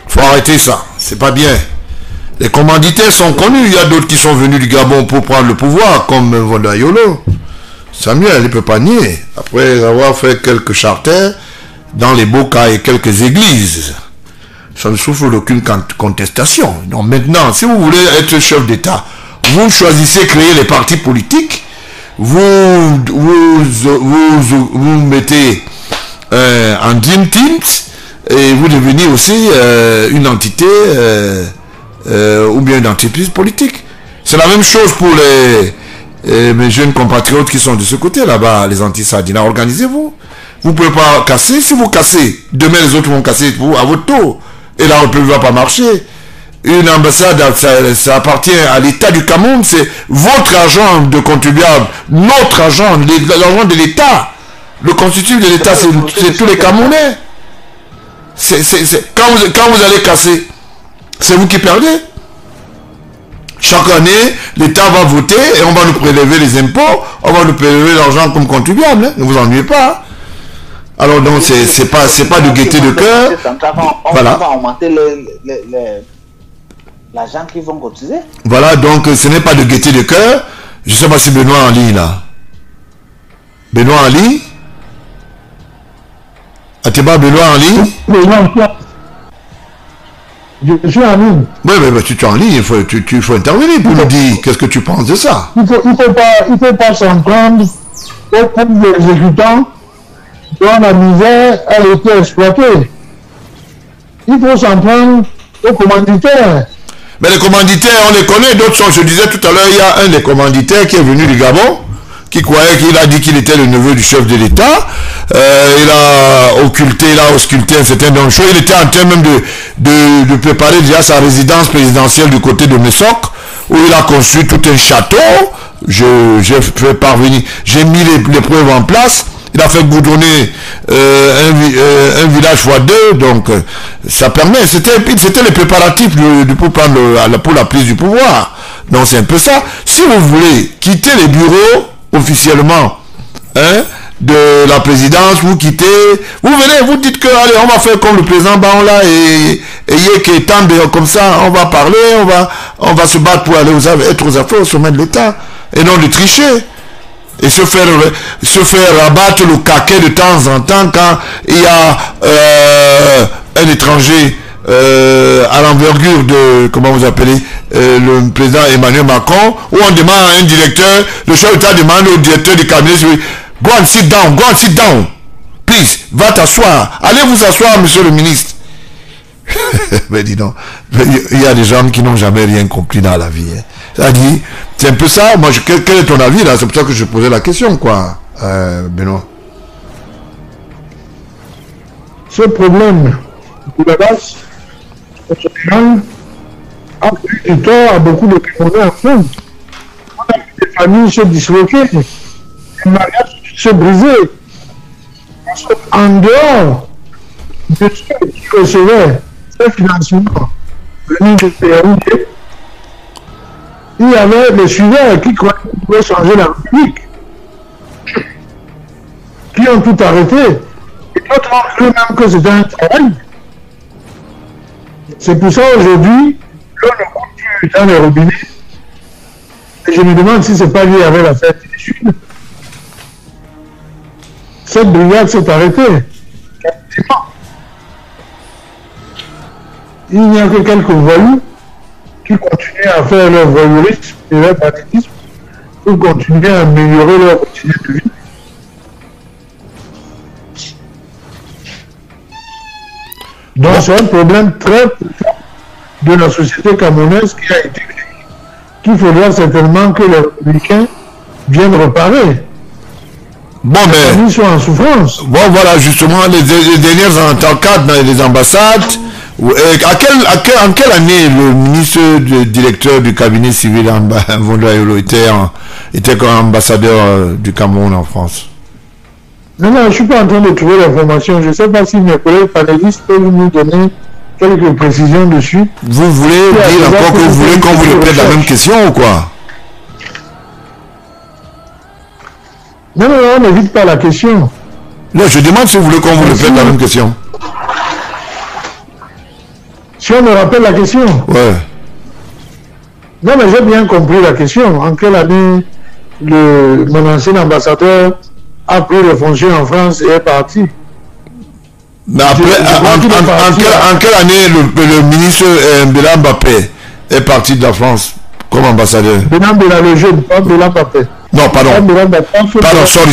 Il faut arrêter ça, c'est pas bien. Les commanditaires sont connus, il y a d'autres qui sont venus du Gabon pour prendre le pouvoir, comme Vondayolo. Samuel, il ne peut pas nier, après avoir fait quelques charters dans les Boca et quelques églises. Ça ne souffre d'aucune contestation. Donc maintenant, si vous voulez être chef d'État, vous choisissez créer les partis politiques, vous mettez en Dream Teams et vous devenez aussi une entité ou bien une entreprise politique. C'est la même chose pour mes jeunes compatriotes qui sont de ce côté là-bas, les anti-Sardina. Organisez-vous. Vous ne pouvez pas casser. Si vous cassez, demain les autres vont casser vous à votre tour. Et la République ne va pas marcher. Une ambassade, ça appartient à l'État du Cameroun, c'est votre argent de contribuable, notre argent, l'argent de l'État. Le constitutif de l'État, c'est tous les Camerounais. Quand vous allez casser, c'est vous qui perdez. Chaque année, l'État va voter et on va nous prélever les impôts, on va nous prélever l'argent comme contribuable. Hein. Ne vous ennuyez pas. Alors donc c'est pas de gaieté de cœur. Voilà. On va augmenter l'argent qu'ils vont cotiser. Voilà, donc ce n'est pas de gaieté de cœur. Je sais pas si Benoît en ligne là. Benoît en ligne. Ateba Benoît en ligne. Je suis en ligne. Oui, mais tu es en ligne, il faut intervenir pour nous dire qu'est-ce que tu penses de ça. Il faut pas s'en prendre pour les exécutants dont la misère a été exploitée. Il faut s'en prendre aux commanditaires. Mais les commanditaires, on les connaît, d'autres sont, je disais tout à l'heure, il y a un des commanditaires qui est venu du Gabon, qui croyait qu'il a dit qu'il était le neveu du chef de l'État. Il a ausculté un certain nombre de choses. Il était en train même de préparer déjà sa résidence présidentielle du côté de Messok, où il a construit tout un château. J'ai fait parvenir, j'ai mis les preuves en place. Il a fait goudronner un village x2, donc ça permet, c'était les préparatifs pour la prise du pouvoir. Donc c'est un peu ça. Si vous voulez quitter les bureaux officiellement, hein, de la présidence, vous quittez, vous venez, vous dites que allez, on va faire comme le président Baola et Yeke Tambe, comme ça, on va parler, on va se battre pour aller être aux affaires au sommet de l'État, et non de tricher. Et se faire abattre le caquet de temps en temps quand il y a un étranger à l'envergure de, comment vous appelez, le président Emmanuel Macron, où on demande à un directeur, le chef d'État demande au directeur du cabinet, go and sit down, please, va t'asseoir, allez vous asseoir, monsieur le ministre. Mais dis donc, il y a des gens qui n'ont jamais rien compris dans la vie. Hein. C'est-à-dire, c'est un peu ça. Moi, quel est ton avis là? C'est pour ça que je posais la question, quoi, Benoît. Ce problème de la base, a pris du tort à beaucoup de Camerounais en France. On a vu des familles se disloquer, des mariages se briser. En dehors de ceux qui recevaient ce financement venu de PRUD, il y avait des suiveurs qui croyaient qu'ils pouvaient changer la République, qui ont tout arrêté, et d'autres ont cru même que c'était un travail. C'est pour ça aujourd'hui, l'eau ne coule plus dans les robinets. Et je me demande si ce n'est pas lié avec l'affaire des Sud. Cette brigade s'est arrêtée. Il n'y a que quelques voyous qui continuent à faire leur voyourisme et leur banditisme pour continuer à améliorer leur quotidien de vie. Donc c'est un problème très profond de la société camerounaise qui a été créée, qu'il faudra certainement que les républicains viennent réparer. Bon, mais ils sont en souffrance. Bon, voilà, justement, les dernières enquêtes dans les ambassades. En quelle année le ministre, le directeur du cabinet civil Vondoayolo était comme ambassadeur du Cameroun en France? Non, je ne suis pas en train de trouver l'information. Je ne sais pas si mes collègues panélistes peuvent nous donner quelques précisions dessus. Vous voulez dire encore que vous voulez qu'on vous répète la même question ou quoi? Non, on n'évite pas la question. Non, je demande si vous voulez qu'on vous répète la même question. Si on me rappelle la question. Ouais. Non, mais j'ai bien compris la question. En quelle année mon ancien ambassadeur a pris les fonctions en France et est parti? Mais après, en quelle année le ministre Béla Mbappé est parti de la France comme ambassadeur? Béla le jeune, pas Béla Mbappé. Non, pardon. Pardon, sorry.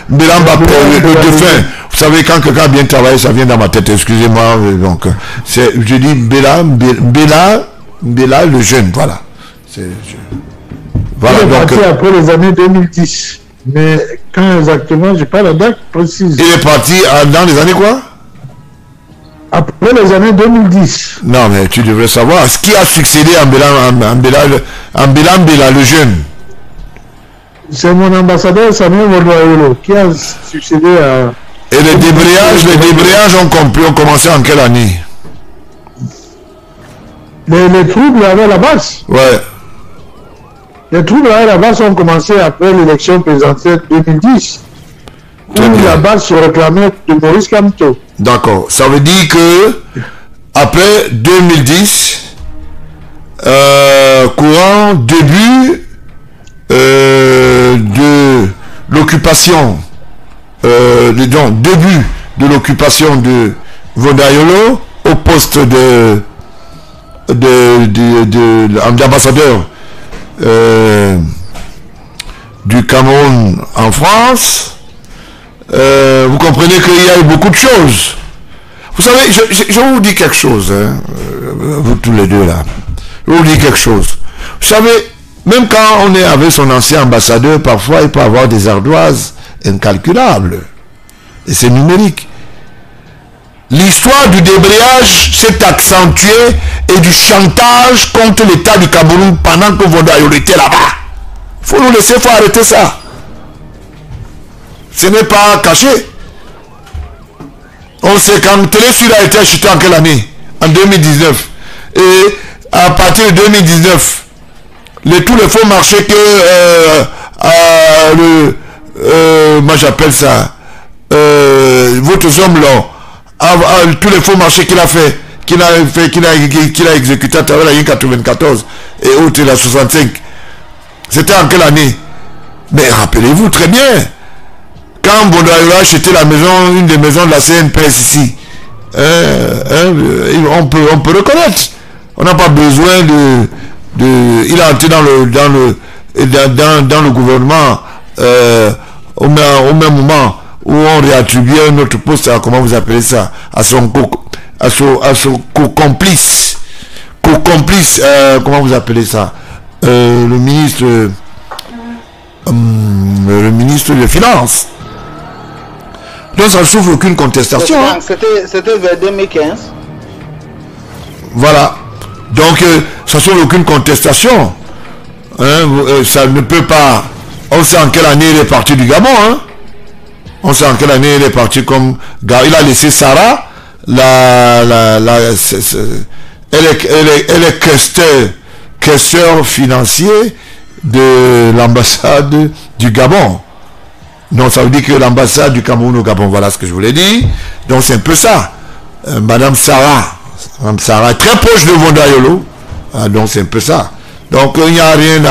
Béla Mbappé, le défunt. Vous savez, quand quelqu'un a bien travaillé, ça vient dans ma tête, excusez-moi. Donc, je dis Béla le jeune, voilà. Voilà, il est parti après les années 2010. Mais quand exactement, je n'ai pas la date précise. Il est parti dans les années quoi? Après les années 2010. Non, mais tu devrais savoir. Ce qui a succédé à Béla le jeune? C'est mon ambassadeur Samuel Vondoayolo qui a succédé à... Et les débrayages ont commencé en quelle année? Les troubles avec la base. Ouais. Les troubles avec la base ont commencé après l'élection présidentielle 2010. Où la base se réclamait de Maurice Kamto. D'accord. Ça veut dire que après 2010, courant début de l'occupation, début de l'occupation de Vondoayolo au poste d'ambassadeur du Cameroun en France, vous comprenez qu'il y a eu beaucoup de choses. Vous savez, je vous dis quelque chose, hein, vous tous les deux là. Je vous dis quelque chose. Vous savez, même quand on est avec son ancien ambassadeur, parfois il peut avoir des ardoises incalculables. Et c'est numérique. L'histoire du débrayage s'est accentuée et du chantage contre l'État du Cameroun pendant que Vondoayolo était là-bas. Il faut nous laisser, il faut arrêter ça. Ce n'est pas caché. On sait quand Télésur a été acheté en quelle année? En 2019. Et à partir de 2019, tous les faux marchés que moi j'appelle ça, votre homme là, tous les faux marchés qu'il a fait, qu'il a exécuté à travers la ligne 94 et autres, la 65. C'était en quelle année? Mais rappelez-vous très bien, quand Bondoayolo a acheté la maison, une des maisons de la CNPS ici, on peut reconnaître. On n'a pas besoin il a entré dans le gouvernement au même moment où on réattribuait notre poste à, comment vous appelez ça, à son co-complice. Comment vous appelez ça, le ministre des Finances. Donc ça ne souffre aucune contestation. C'était vers 2015. Voilà. Donc ça ne souffre aucune contestation. Ça ne peut pas. On sait en quelle année il est parti du Gabon. On sait en quelle année il est parti comme. Il a laissé Sarah. Elle est questeur financier de l'ambassade du Gabon. Donc ça veut dire que l'ambassade du Cameroun au Gabon, voilà ce que je voulais dire. Donc c'est un peu ça. Madame Sarah est très proche de Bondoayolo. Donc c'est un peu ça. Donc il n'y a rien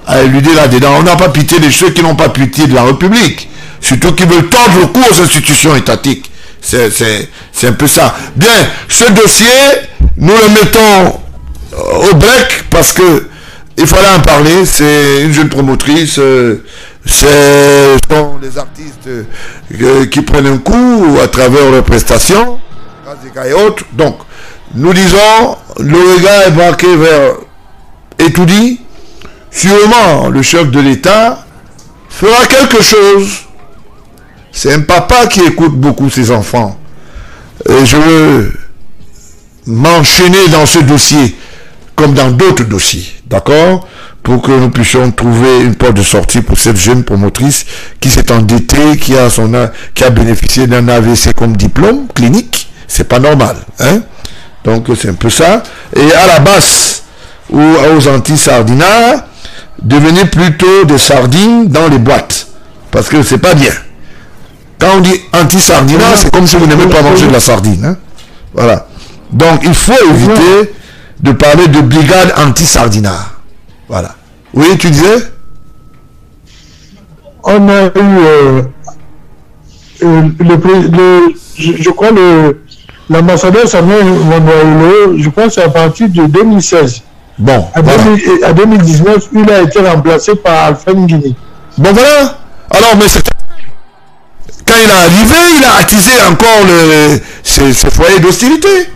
à éluder là-dedans. On n'a pas pitié de ceux qui n'ont pas pitié de la République. Surtout qui veulent tordre le cou aux institutions étatiques. C'est un peu ça. Bien, ce dossier, nous le mettons au break parce que il fallait en parler. C'est une jeune promotrice. Ce sont les artistes qui prennent un coup à travers leurs prestations et autres. Donc, nous disons, l'Orega est marqué vers Etoudi. Sûrement, le chef de l'État fera quelque chose. C'est un papa qui écoute beaucoup ses enfants. Et je veux m'enchaîner dans ce dossier comme dans d'autres dossiers. D'accord? Pour que nous puissions trouver une porte de sortie pour cette jeune promotrice qui s'est endettée, qui a bénéficié d'un AVC comme diplôme clinique. C'est pas normal. Donc c'est un peu ça. Et à la basse, ou aux Antilles sardinards, devenez plutôt des sardines dans les boîtes. Parce que c'est pas bien. Quand on dit anti-sardinard, c'est comme si vous n'aimez pas manger de la sardine. Voilà. Donc il faut éviter de parler de brigade anti-sardinard. Voilà. Oui, tu disais? On a eu je crois l'ambassadeur Samuel Bondoayolo, je crois que c'est à partir de 2016. Bon. À 2019, il a été remplacé par Alpha Nguini. Bon voilà. Alors, mais c'est... Quand il est arrivé, il a attisé encore ses foyers d'hostilité.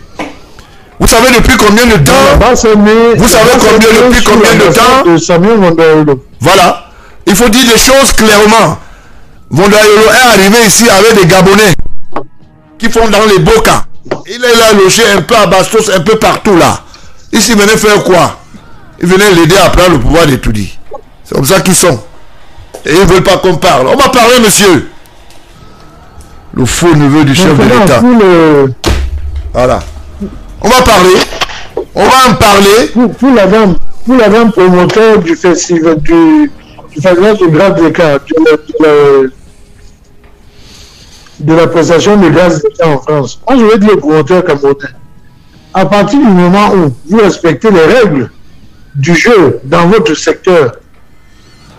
Vous savez depuis combien de temps? Vous savez depuis combien de temps? Voilà. Il faut dire les choses clairement. Bondoayolo est arrivé ici avec des Gabonais qui font dans les bocas. Il est là logé un peu à Bastos, un peu partout là. Ici, il venait faire quoi? Il venait l'aider à prendre le pouvoir d'Etoudi. C'est comme ça qu'ils sont. Et ils ne veulent pas qu'on parle. On va parler, monsieur. Le faux neveu du chef de l'État. Voilà. On va parler. On va en parler. Pour la dame promoteur du festival du festival de grâce des cas, de la prestation de grâce des cas en France. Moi, je vais dire le promoteur camerounais. À partir du moment où vous respectez les règles du jeu dans votre secteur,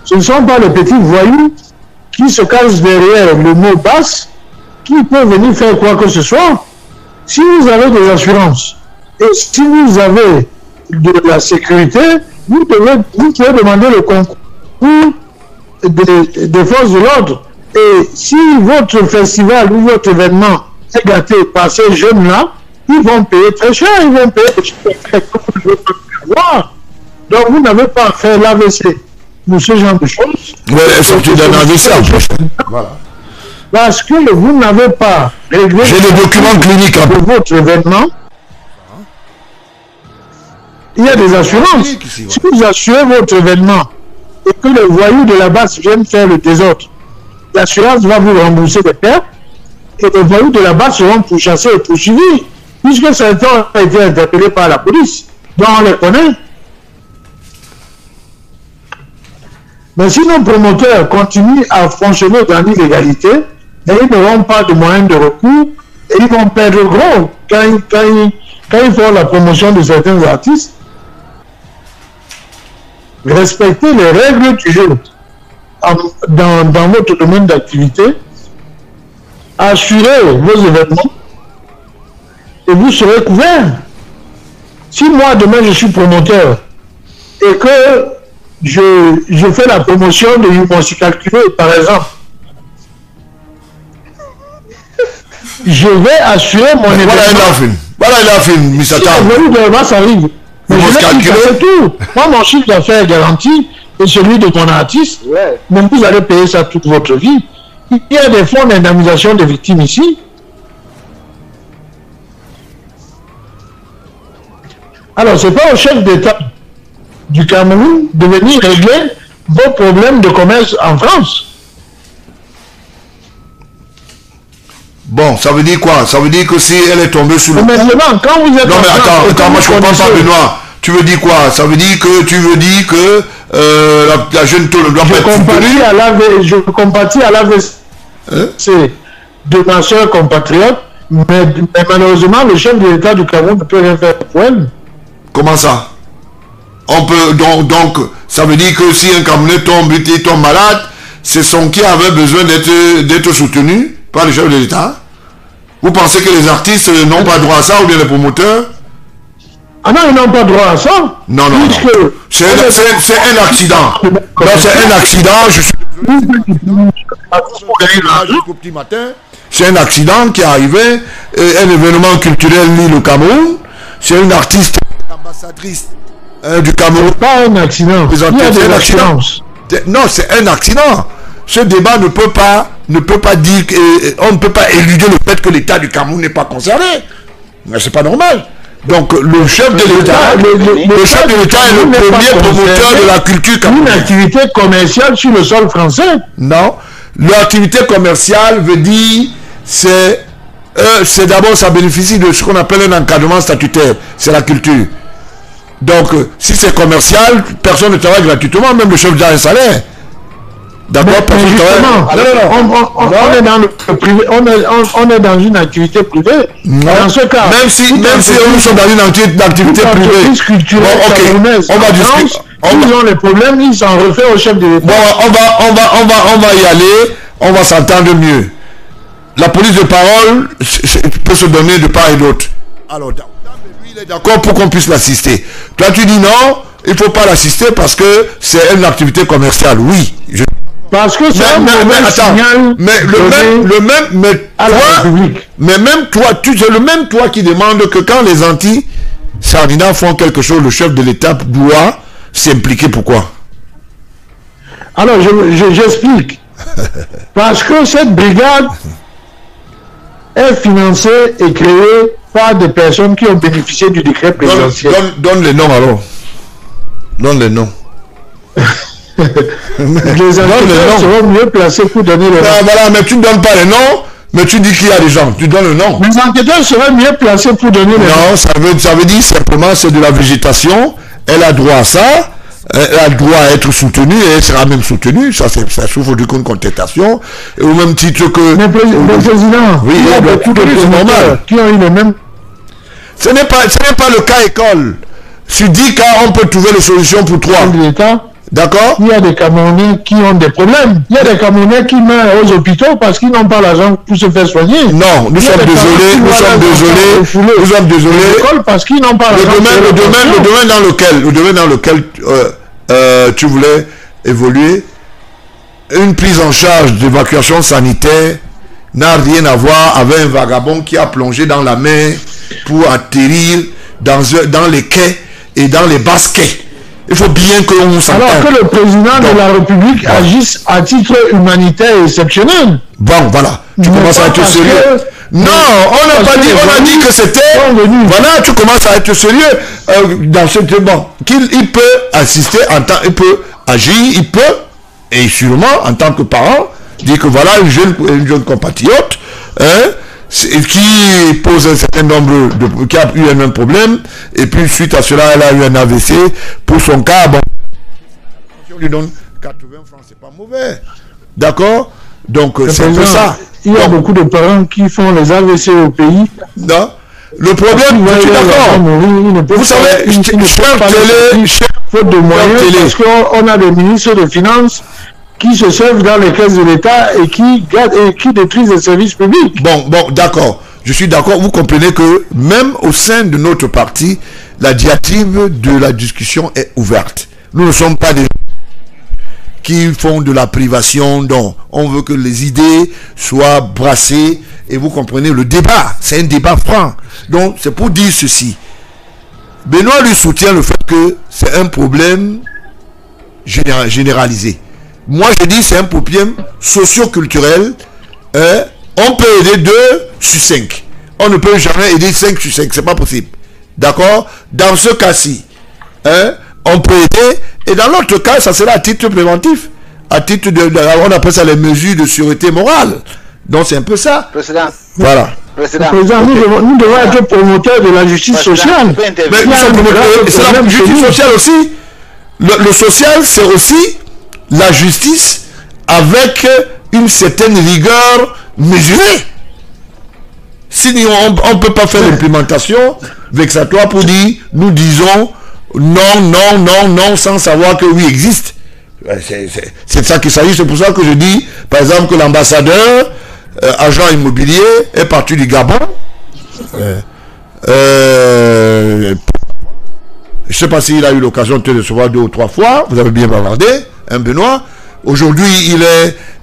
ce ne sont pas les petits voyous qui se cachent derrière le mot basse qui peuvent venir faire quoi que ce soit. Si vous avez des assurances et si vous avez de la sécurité, vous pouvez demander le concours des forces de l'ordre. Et si votre festival ou votre événement est gâté par ces jeunes-là, ils vont payer très cher, ils vont payer très cher. Donc vous n'avez pas à faire l'AVC pour ce genre de choses. Oui, sortir d'un AVC en plus. Voilà. Parce que vous n'avez pas réglé. J'ai des documents cliniques pour votre événement. Il y a des assurances. Si vous assurez votre événement et que les voyous de la base viennent faire le désordre, l'assurance va vous rembourser des pertes et les voyous de la base seront pourchassés et poursuivis, puisque certains ont été interpellés par la police. Donc on les connaît. Mais si nos promoteurs continuent à fonctionner dans l'illégalité, et ils n'auront pas de moyens de recours, et ils vont perdre gros quand ils font la promotion de certains artistes. Respectez les règles du jeu dans votre domaine d'activité, assurez vos événements et vous serez couverts. Si moi demain je suis promoteur et que je fais la promotion de Youmonsi Calculé, par exemple, je vais assurer mon événement. Voilà, il a fait une mise à table. Ça arrive. Mais je vais c'est tout. Moi, mon chiffre d'affaires est garanti et celui de mon artiste. Ouais. Même vous allez payer ça toute votre vie. Il y a des fonds d'indemnisation des victimes ici. Alors, ce n'est pas au chef d'État du Cameroun de venir régler vos problèmes de commerce en France. Bon, ça veut dire quoi? Ça veut dire que si elle est tombée sous le coup... Quand vous êtes... Non, mais attends, moi je comprends pas, Benoît. Tu veux dire quoi? Ça veut dire que la jeune taupe ne doit pas être soutenue? Je compatis à l'AVC de ma soeur compatriote, mais malheureusement, le chef de l'État du Cameroun ne peut rien faire pour elle. Comment ça? On peut donc ça veut dire que si un Camerounais tombe malade, c'est son qui avait besoin d'être soutenu par le chef de l'État. Vous pensez que les artistes n'ont pas droit à ça ou bien les promoteurs? Ah non, ils n'ont pas droit à ça. Non. C'est un accident. Non, c'est un accident. Je suis au petit matin. C'est un accident qui est arrivé. Un événement culturel lié au Cameroun. C'est une artiste ambassadrice du Cameroun. Pas un accident. Il y a des accidents. Non, c'est un accident. Ce débat ne peut pas dire on ne peut pas éluder le fait que l'État du Cameroun n'est pas concerné. Mais c'est pas normal. Donc le chef de l'État, est le premier promoteur de la culture camerounaise. Une activité commerciale sur le sol français. Non, l'activité commerciale veut dire c'est d'abord ça bénéficie de ce qu'on appelle un encadrement statutaire. C'est la culture. Donc si c'est commercial, personne ne travaille gratuitement, même le chef d'État a un salaire. D'abord, on est dans le privé, on est dans une activité privée. Non. Dans ce cas, même si nous sommes dans une activité privée, on va discuter. Ils ont les problèmes, ils s'en refait au chef de l'État. Bon, on va y aller, on va s'entendre mieux. La police de parole peut se donner de part et d'autre. Alors, lui, il est d'accord pour qu'on puisse l'assister. Toi, tu dis non, il ne faut pas l'assister parce que c'est une activité commerciale. Oui, parce que c'est un mauvais signal. Mais même toi, c'est le même toi qui demande que quand les anti-Sardinats font quelque chose, le chef de l'État doit s'impliquer. Pourquoi? Alors, j'explique. Parce que cette brigade est financée et créée par des personnes qui ont bénéficié du décret présidentiel. Donne les noms alors. Donne les noms. Les enquêteurs seront mieux placés pour donner les noms. Voilà, mais tu ne donnes pas les noms, mais tu dis qu'il y a des gens. Tu donnes le nom. Les enquêteurs seraient mieux placés pour donner les noms. Non, ça veut dire simplement c'est de la végétation. Elle a droit à ça. Elle a droit à être soutenue et elle sera même soutenue. Ça souffre d'une contestation. Et au même titre que... Mais président, oui, il y a beaucoup de promoteurs qui ont eu le même... Ce n'est pas le cas école. Sur 10 cas, on peut trouver les solutions pour 3. D'accord? Il y a des Camerounais qui ont des problèmes. Il y a des Camerounais qui meurent aux hôpitaux parce qu'ils n'ont pas l'argent pour se faire soigner. Non, nous sommes désolés. Parce qu'ils n'ont pas l'argent. Le domaine dans lequel tu voulais évoluer, une prise en charge d'évacuation sanitaire n'a rien à voir avec un vagabond qui a plongé dans la mer pour atterrir dans les quais et dans les basses quais. Il faut bien que l'on s'entende. Alors que le président de la République agisse à titre humanitaire exceptionnel. Bon, voilà. Tu commences à être sérieux. Non, on n'a pas dit, on a dit que c'était... Voilà, tu commences à être sérieux dans ce débat. Il peut assister, il peut agir, il peut, et sûrement, en tant que parent, dire que voilà, une jeune compatriote, qui pose un certain nombre qui a eu un même problème, et puis suite à cela elle a eu un AVC. Pour son cas, bon, on lui donne 80 francs, c'est pas mauvais. D'accord? Donc, c'est un peu président, ça. Il y a beaucoup de parents qui font les AVC au pays. Non? Le problème, je suis d'accord. Vous savez, faute de moyens, parce qu'on a des ministres de finances qui se servent dans les caisses de l'État et qui détruisent les services publics. Bon, d'accord. Je suis d'accord. Vous comprenez que même au sein de notre parti, la diatribe de la discussion est ouverte. Nous ne sommes pas des gens qui font de la privation, donc on veut que les idées soient brassées. Et vous comprenez, le débat, c'est un débat franc. Donc, c'est pour dire ceci. Benoît lui soutient le fait que c'est un problème généralisé. Moi, je dis c'est un problème socio-culturel. On peut aider 2 sur 5. On ne peut jamais aider 5 sur 5. C'est pas possible. D'accord? Dans ce cas-ci, on peut aider. Et dans l'autre cas, ça sera à titre préventif. À titre on appelle ça les mesures de sûreté morale. Donc c'est un peu ça. Président. Voilà. Président, nous devons être promoteurs de la justice sociale. Mais c'est la justice sociale aussi. Le social, c'est aussi la justice avec une certaine rigueur mesurée. Sinon, on ne peut pas faire l'implémentation vexatoire pour dire, nous disons non, sans savoir que oui existe. C'est de ça qu'il s'agit. C'est pour ça que je dis, par exemple, que l'ambassadeur, agent immobilier, est parti du Gabon. Je ne sais pas s'il a eu l'occasion de te recevoir 2 ou 3 fois. Vous avez bien bavardé, hein, Benoît. Aujourd'hui,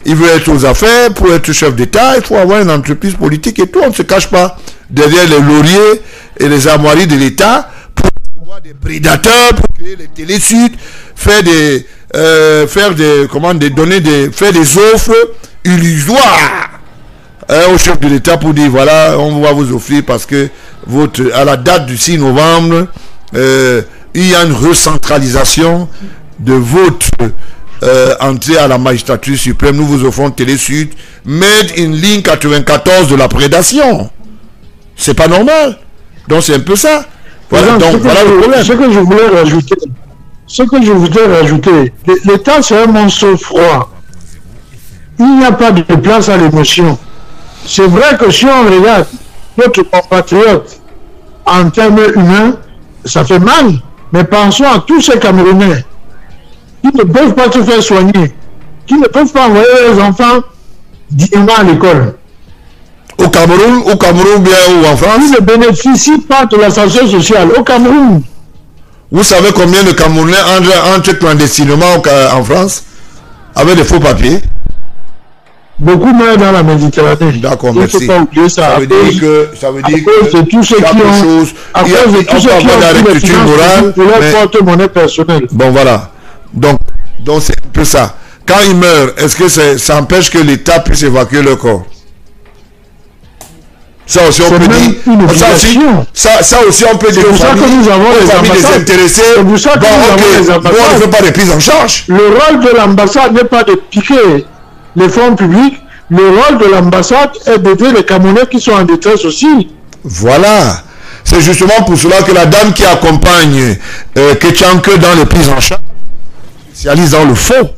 il veut être aux affaires. Pour être chef d'État, il faut avoir une entreprise politique et tout. On ne se cache pas derrière les lauriers et les armoiries de l'État pour avoir des prédateurs, pour créer les télé-suds, faire des offres illusoires au chef de l'État pour dire voilà, on va vous offrir parce que à la date du 6 novembre, il y a une recentralisation de votre entrée à la magistrature suprême. Nous vous offrons Télé-Sud, made in ligne 94 de la prédation. C'est pas normal. Donc c'est un peu ça. Voilà, donc voilà le problème. Ce que je voudrais rajouter, l'État c'est un monstre froid. Il n'y a pas de place à l'émotion. C'est vrai que si on regarde notre compatriote en termes humains, ça fait mal. Mais pensons à tous ces Camerounais qui ne peuvent pas se faire soigner, qui ne peuvent pas envoyer leurs enfants dignement à l'école. Au Cameroun bien ou en France? Ils ne bénéficient pas de la sanction sociale. Au Cameroun. Vous savez combien de Camerounais entrent clandestinement en France avec des faux papiers? Beaucoup meurent dans la Méditerranée. D'accord, merci. Il ne faut pas oublier ça. Ça veut dire que c'est tous ceux qui ont la rectitude morale pour leur porte-monnaie personnelle. Bon, voilà. Donc c'est un peu ça. Quand ils meurent, est-ce que ça empêche que l'État puisse évacuer leur corps? Ça aussi on peut dire. Ça aussi on peut dire. C'est pour ça que nous avons les ambassades. C'est pour ça que nous avons les ambassades. On ne fait pas de prise en charge. Le rôle de l'ambassade n'est pas de piquer les fonds publics. Le rôle de l'ambassade est d'aider les Camerounais qui sont en détresse aussi. Voilà. C'est justement pour cela que la dame qui accompagne Ketchanke dans les prises en charge spécialise dans le fond.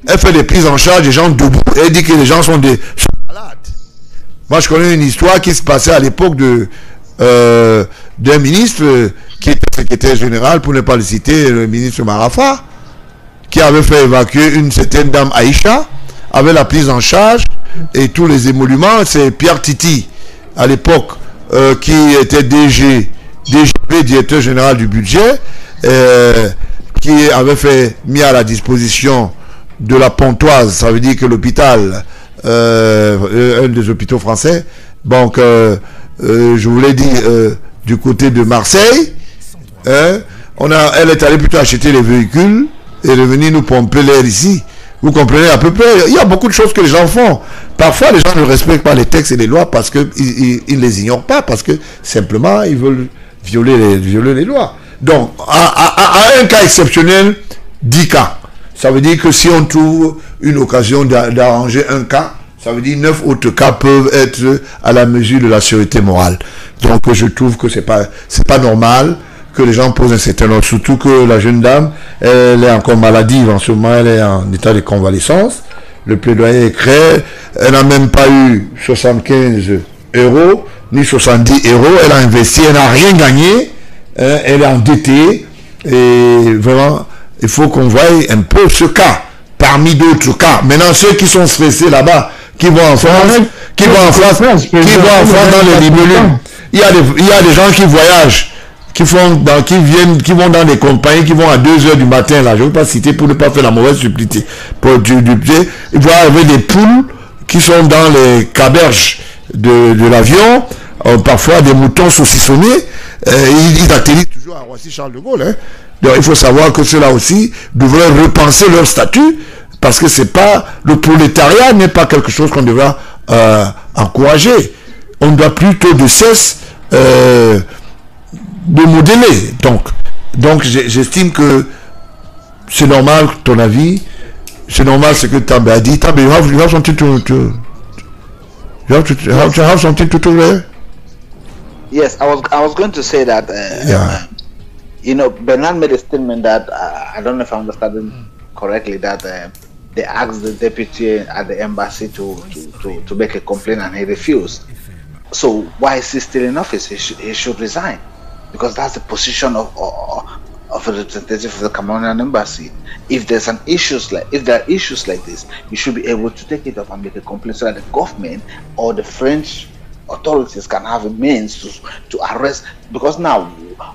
Elle fait des prises en charge des gens debout. Elle dit que les gens sont des malades. Moi, je connais une histoire qui se passait à l'époque d'un ministre qui était secrétaire général, pour ne pas le citer, le ministre Marafa, qui avait fait évacuer une certaine dame Aïcha, avec la prise en charge et tous les émoluments. C'est Pierre Titi, à l'époque, qui était DGB, directeur général du budget, qui avait mis à la disposition de la Pontoise, ça veut dire que l'hôpital, un des hôpitaux français, donc je voulais dire du côté de Marseille, elle est allée plutôt acheter les véhicules et revenir nous pomper l'air ici. Vous comprenez à peu près. Il y a beaucoup de choses que les gens font. Parfois les gens ne respectent pas les textes et les lois parce qu'ils ne les ignorent pas, parce que simplement ils veulent violer les lois. Donc à un cas exceptionnel, 10 cas. Ça veut dire que si on trouve une occasion d'arranger un cas, ça veut dire 9 autres cas peuvent être à la mesure de la sûreté morale. Donc je trouve que c'est pas normal que les gens posent un certain ordre, surtout que la jeune dame, elle est encore maladive en ce moment, elle est en état de convalescence. Le plaidoyer est créé, elle n'a même pas eu 75 euros, ni 70 euros, elle a investi, elle n'a rien gagné, elle est endettée, et vraiment, il faut qu'on voie un peu ce cas, parmi d'autres cas. Maintenant, ceux qui sont stressés là-bas, qui vont en France, qui vont en France dans les libellus, il y a des gens qui voyagent, qui vont dans des compagnies, qui vont à 2h du matin, là, je ne veux pas citer pour ne pas faire la mauvaise publicité, ils voient arriver des poules qui sont dans les caberges de l'avion, parfois des moutons saucissonnés, ils atterrissent toujours à Roissy-Charles de Gaulle. Hein. Donc il faut savoir que ceux-là aussi devraient repenser leur statut, parce que c'est pas, le prolétariat n'est pas quelque chose qu'on devra encourager. On doit plutôt de cesse de modeler. Donc j'estime que c'est normal, ton avis, c'est normal ce que Tambe a dit. Tambe, you have something to have something to there? Yes, I was going to say that you know, Bernard made a statement that I don't know if I understand correctly, that they asked the deputy at the embassy to make a complaint and he refused. So why is he still in office? He should resign, because that's the position of a representative of the Cameroonian embassy. If there are issues like this, you should be able to take it up and make a complaint, so that the government or the French authorities can have a means to arrest. Because now,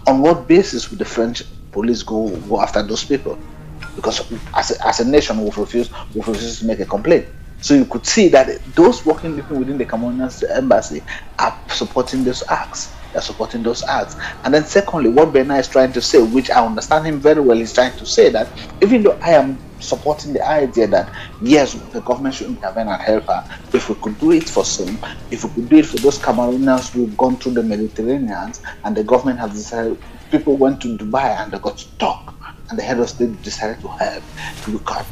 on what basis would the French police go after those people? Because as a nation, we've refused to make a complaint. So you could see that those working within the Cameroonian embassy are supporting those acts. They're supporting those acts. And then secondly, what Bernard is trying to say, which I understand him very well, is trying to say that even though I am supporting the idea that yes, the government should intervene and help her, if we could do it for some, if we could do it for those Cameroonians who've gone through the Mediterranean and the government has decided, people went to Dubai and they got stuck and the head of state decided to help,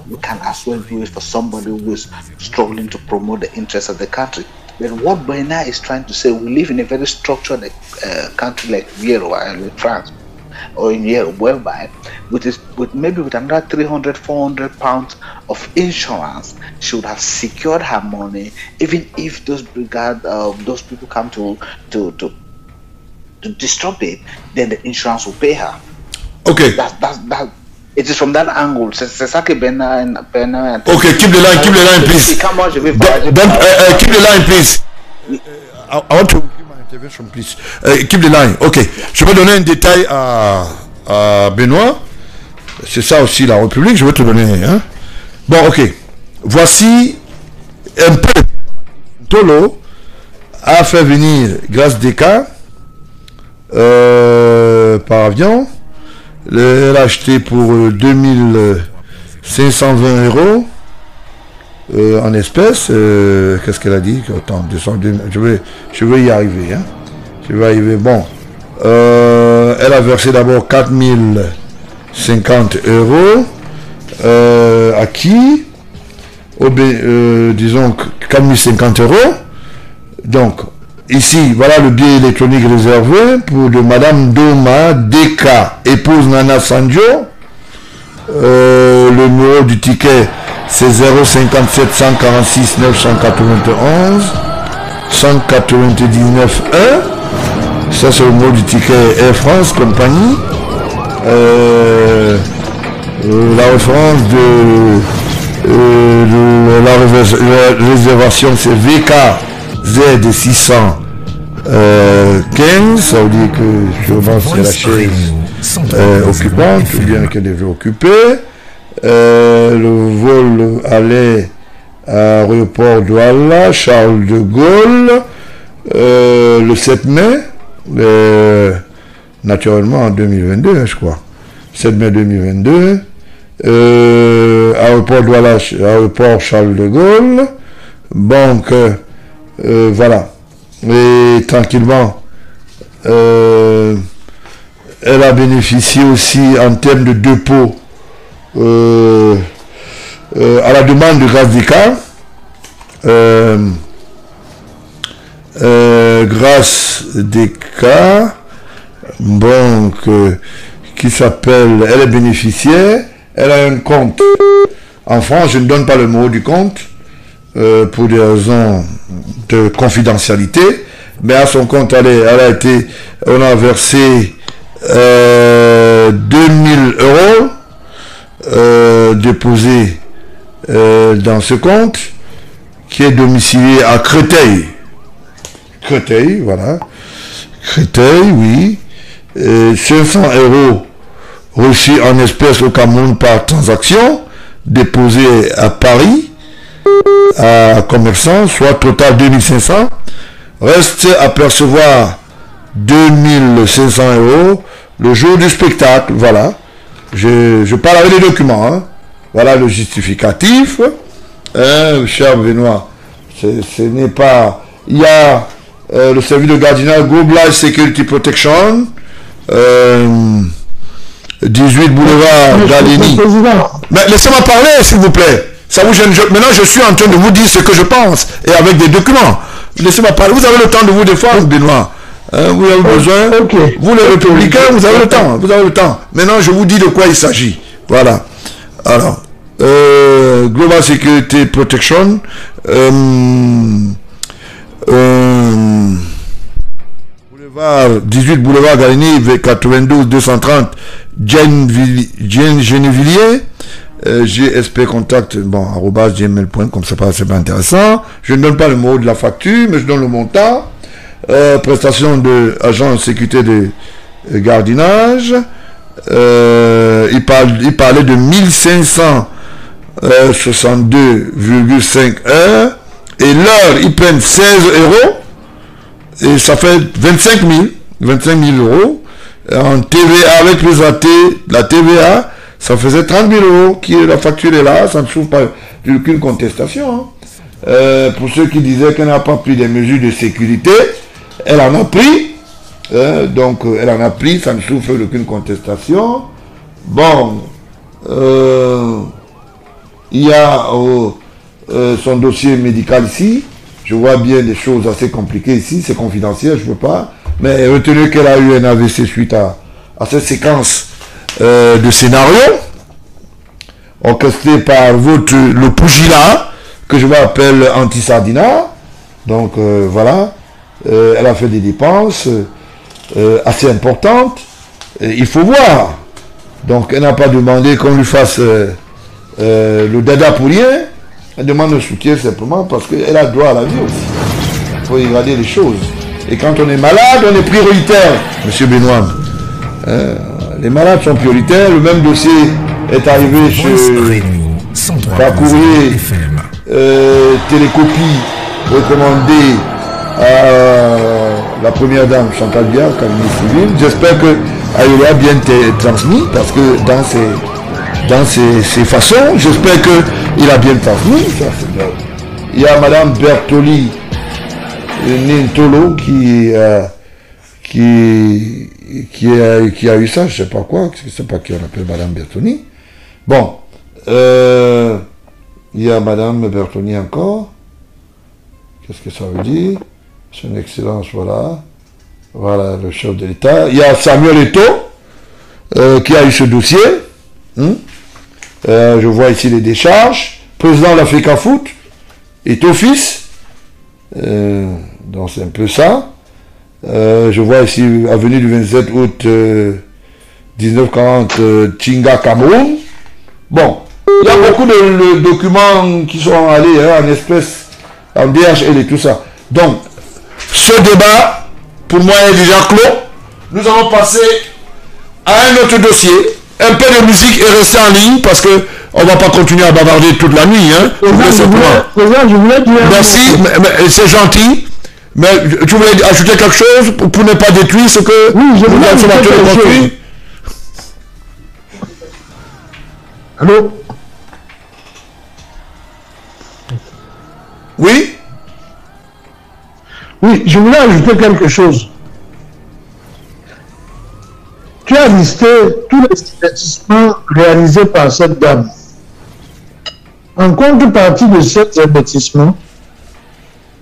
we can as well do it for somebody who is struggling to promote the interests of the country. But what Bernard is trying to say, we live in a very structured country like Europe or France or in Europe, whereby with another 300, 400 pounds of insurance, she would have secured her money, even if those those people come to disrupt it, then the insurance will pay her. Okay. That. It is from that angle. C'est ça que Bernard. Okay, keep the line, please. Keep the line, please. I want to give my intervention, please. Keep the line. Ok. Je vais donner un détail à Benoît. C'est ça aussi la République. Je vais te donner. Hein? Bon, ok. Voici un peu. Tolo a fait venir Grâce Desca par avion. Elle a acheté pour 2520 euros en espèces. Qu'est-ce qu'elle a dit? Attends, 200, je vais y arriver. Hein. Je vais arriver. Bon. Elle a versé d'abord 4050 euros. À qui? Disons 4050 euros. Donc, ici, voilà le billet électronique réservé pour de Madame Doma Deka, épouse Nana Sanjo. Le numéro du ticket, c'est 057 146 991 199 1. Ça, c'est le numéro du ticket Air France Compagnie. La référence de la réservation, c'est VKZ 615, ça veut dire que je pense que c'est la chaise occupante, ou bien qu'elle est occupée. Le vol allait à l'aéroport Douala, Charles de Gaulle, le 7 mai, naturellement en 2022, je crois. 7 mai 2022. Aéroport Douala, aéroport Charles de Gaulle. Donc, voilà. Et tranquillement, elle a bénéficié aussi en termes de dépôt à la demande de Grâce Desca. Grâce Desca bon, qui s'appelle, elle est bénéficiaire, elle a un compte. En France, je ne donne pas le mot du compte pour des raisons de confidentialité, mais à son compte, on a versé 2000 € déposés dans ce compte, qui est domicilié à Créteil. Créteil, voilà. Créteil, oui. 500 € reçus en espèces au Cameroun par transaction, déposés à Paris, à commerçant, soit total 2500. Reste à percevoir 2500 € le jour du spectacle. Voilà. Je parle avec les documents. Hein. Voilà le justificatif. Cher Benoît, ce n'est pas... Il y a le service de gardiennage Group Life Security Protection, 18 boulevard d'Alénie. Mais laissez-moi parler, s'il vous plaît. Ça vous gêne. Maintenant, je suis en train de vous dire ce que je pense, et avec des documents. Laissez-moi parler. Vous avez le temps de vous défendre, Benoît. Vous avez besoin. Vous, les républicains, vous avez le temps. Vous avez le temps. Maintenant, je vous dis de quoi il s'agit. Voilà. Alors, Global Security Protection, 18 boulevard Galigny, 92 230 Gennevilliers, GSP contact, @gmail.com, c'est pas intéressant. Je ne donne pas le mot de la facture, mais je donne le montant. Prestation de agent de sécurité de gardiennage. Il parlait de 1562,5 heures. Et l'heure, ils prennent 16 €. Et ça fait 25 000 €. En TVA, avec les AT, la TVA, ça faisait 30 000 €. La facture est là, ça ne souffre pas d'aucune contestation. Hein. Pour ceux qui disaient qu'elle n'a pas pris des mesures de sécurité, elle en a pris. Donc, elle en a pris, ça ne souffre d'aucune contestation. Bon, il y a son dossier médical ici. Je vois bien des choses assez compliquées ici, c'est confidentiel, je ne peux pas. Mais retenez qu'elle a eu un AVC suite à cette séquence de scénario, orchestré par le Pugilat, que je m'appelle Anti-Sardina. Donc voilà, elle a fait des dépenses assez importantes. Il faut voir. Donc elle n'a pas demandé qu'on lui fasse le dada pour rien. Elle demande le soutien simplement parce qu'elle a droit à la vie aussi. Il faut regarder les choses. Et quand on est malade, on est prioritaire, Monsieur Benoît. Les malades sont prioritaires. Le même dossier est arrivé par courrier télécopie recommandée à la première dame Chantal Biard, cabinet civil. J'espère qu'elle a bien transmis parce que dans ses façons, j'espère qu'il a bien transmis. Il y a Madame Bertoli Nintolo qui a eu ça, je ne sais pas quoi, je ne sais pas qui on appelle Madame Bertoni. Bon, il y a Madame Bertoni encore. Qu'est-ce que ça veut dire? C'est une excellence, voilà. Voilà le chef de l'État. Il y a Samuel Eto'o qui a eu ce dossier. Je vois ici les décharges. Président de l'Africa Foot, Eto'o fils. Donc c'est un peu ça. Je vois ici avenue du 27 août 1940 Chinga Cameroun. Bon, il y a beaucoup de documents qui sont allés en espèces, en DHL et tout ça. Donc, ce débat, pour moi, est déjà clos. Nous allons passer à un autre dossier. Un peu de musique est resté en ligne parce que on ne va pas continuer à bavarder toute la nuit. Hein. Je voulais dire... Merci, c'est gentil. Mais tu voulais ajouter quelque chose pour ne pas détruire ce que oui, je voulais ajouter quelque chose. Allô? Oui? Oui, je voulais ajouter quelque chose. Tu as listé tous les investissements réalisés par cette dame. En contrepartie de cet investissement,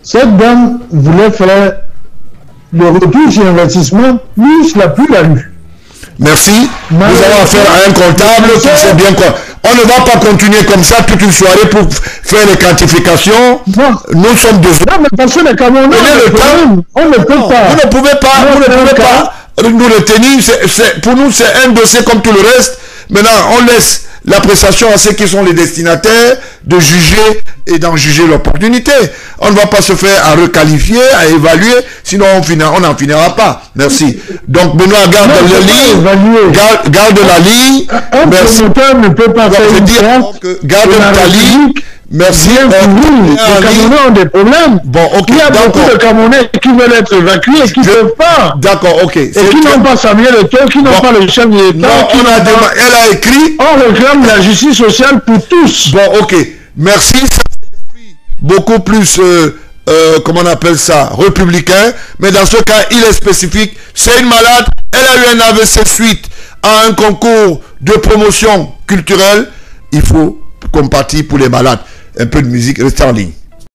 cette dame voulait faire le retour sur investissement plus la plus-value. Merci. Nous allons affaire à un comptable qui sait bien quoi. On ne va pas continuer comme ça toute une soirée pour faire les quantifications. Non. Nous sommes deux. Non, mais parce que les Camerounais, on ne peut pas. Vous ne pouvez pas, vous ne pouvez pas nous retenir. Pour nous, c'est un dossier comme tout le reste. Maintenant, on laisse l'appréciation à ceux qui sont les destinataires de juger et d'en juger l'opportunité. On ne va pas se faire à requalifier, à évaluer, sinon on n'en finira pas. Merci. Donc Benoît, garde la ligne. Garde la ligne. Un promoteur ne peut pas faire une séance. Garde ta ligne. Merci. Les Camerounais ont des problèmes. Bon, ok. Il y a beaucoup de Camerounais qui veulent être évacués et qui ne peuvent pas. D'accord, ok. Et qui n'ont pas Samuel Eto'o, qui n'ont pas le chef de l'État. Elle a écrit. On réclame la justice sociale pour tous. Bon, ok. Merci. Beaucoup plus, comment on appelle ça, républicain. Mais dans ce cas, il est spécifique. C'est une malade. Elle a eu un AVC suite à un concours de promotion culturelle. Il faut compatir pour les malades. Un peu de musique, restez en ligne.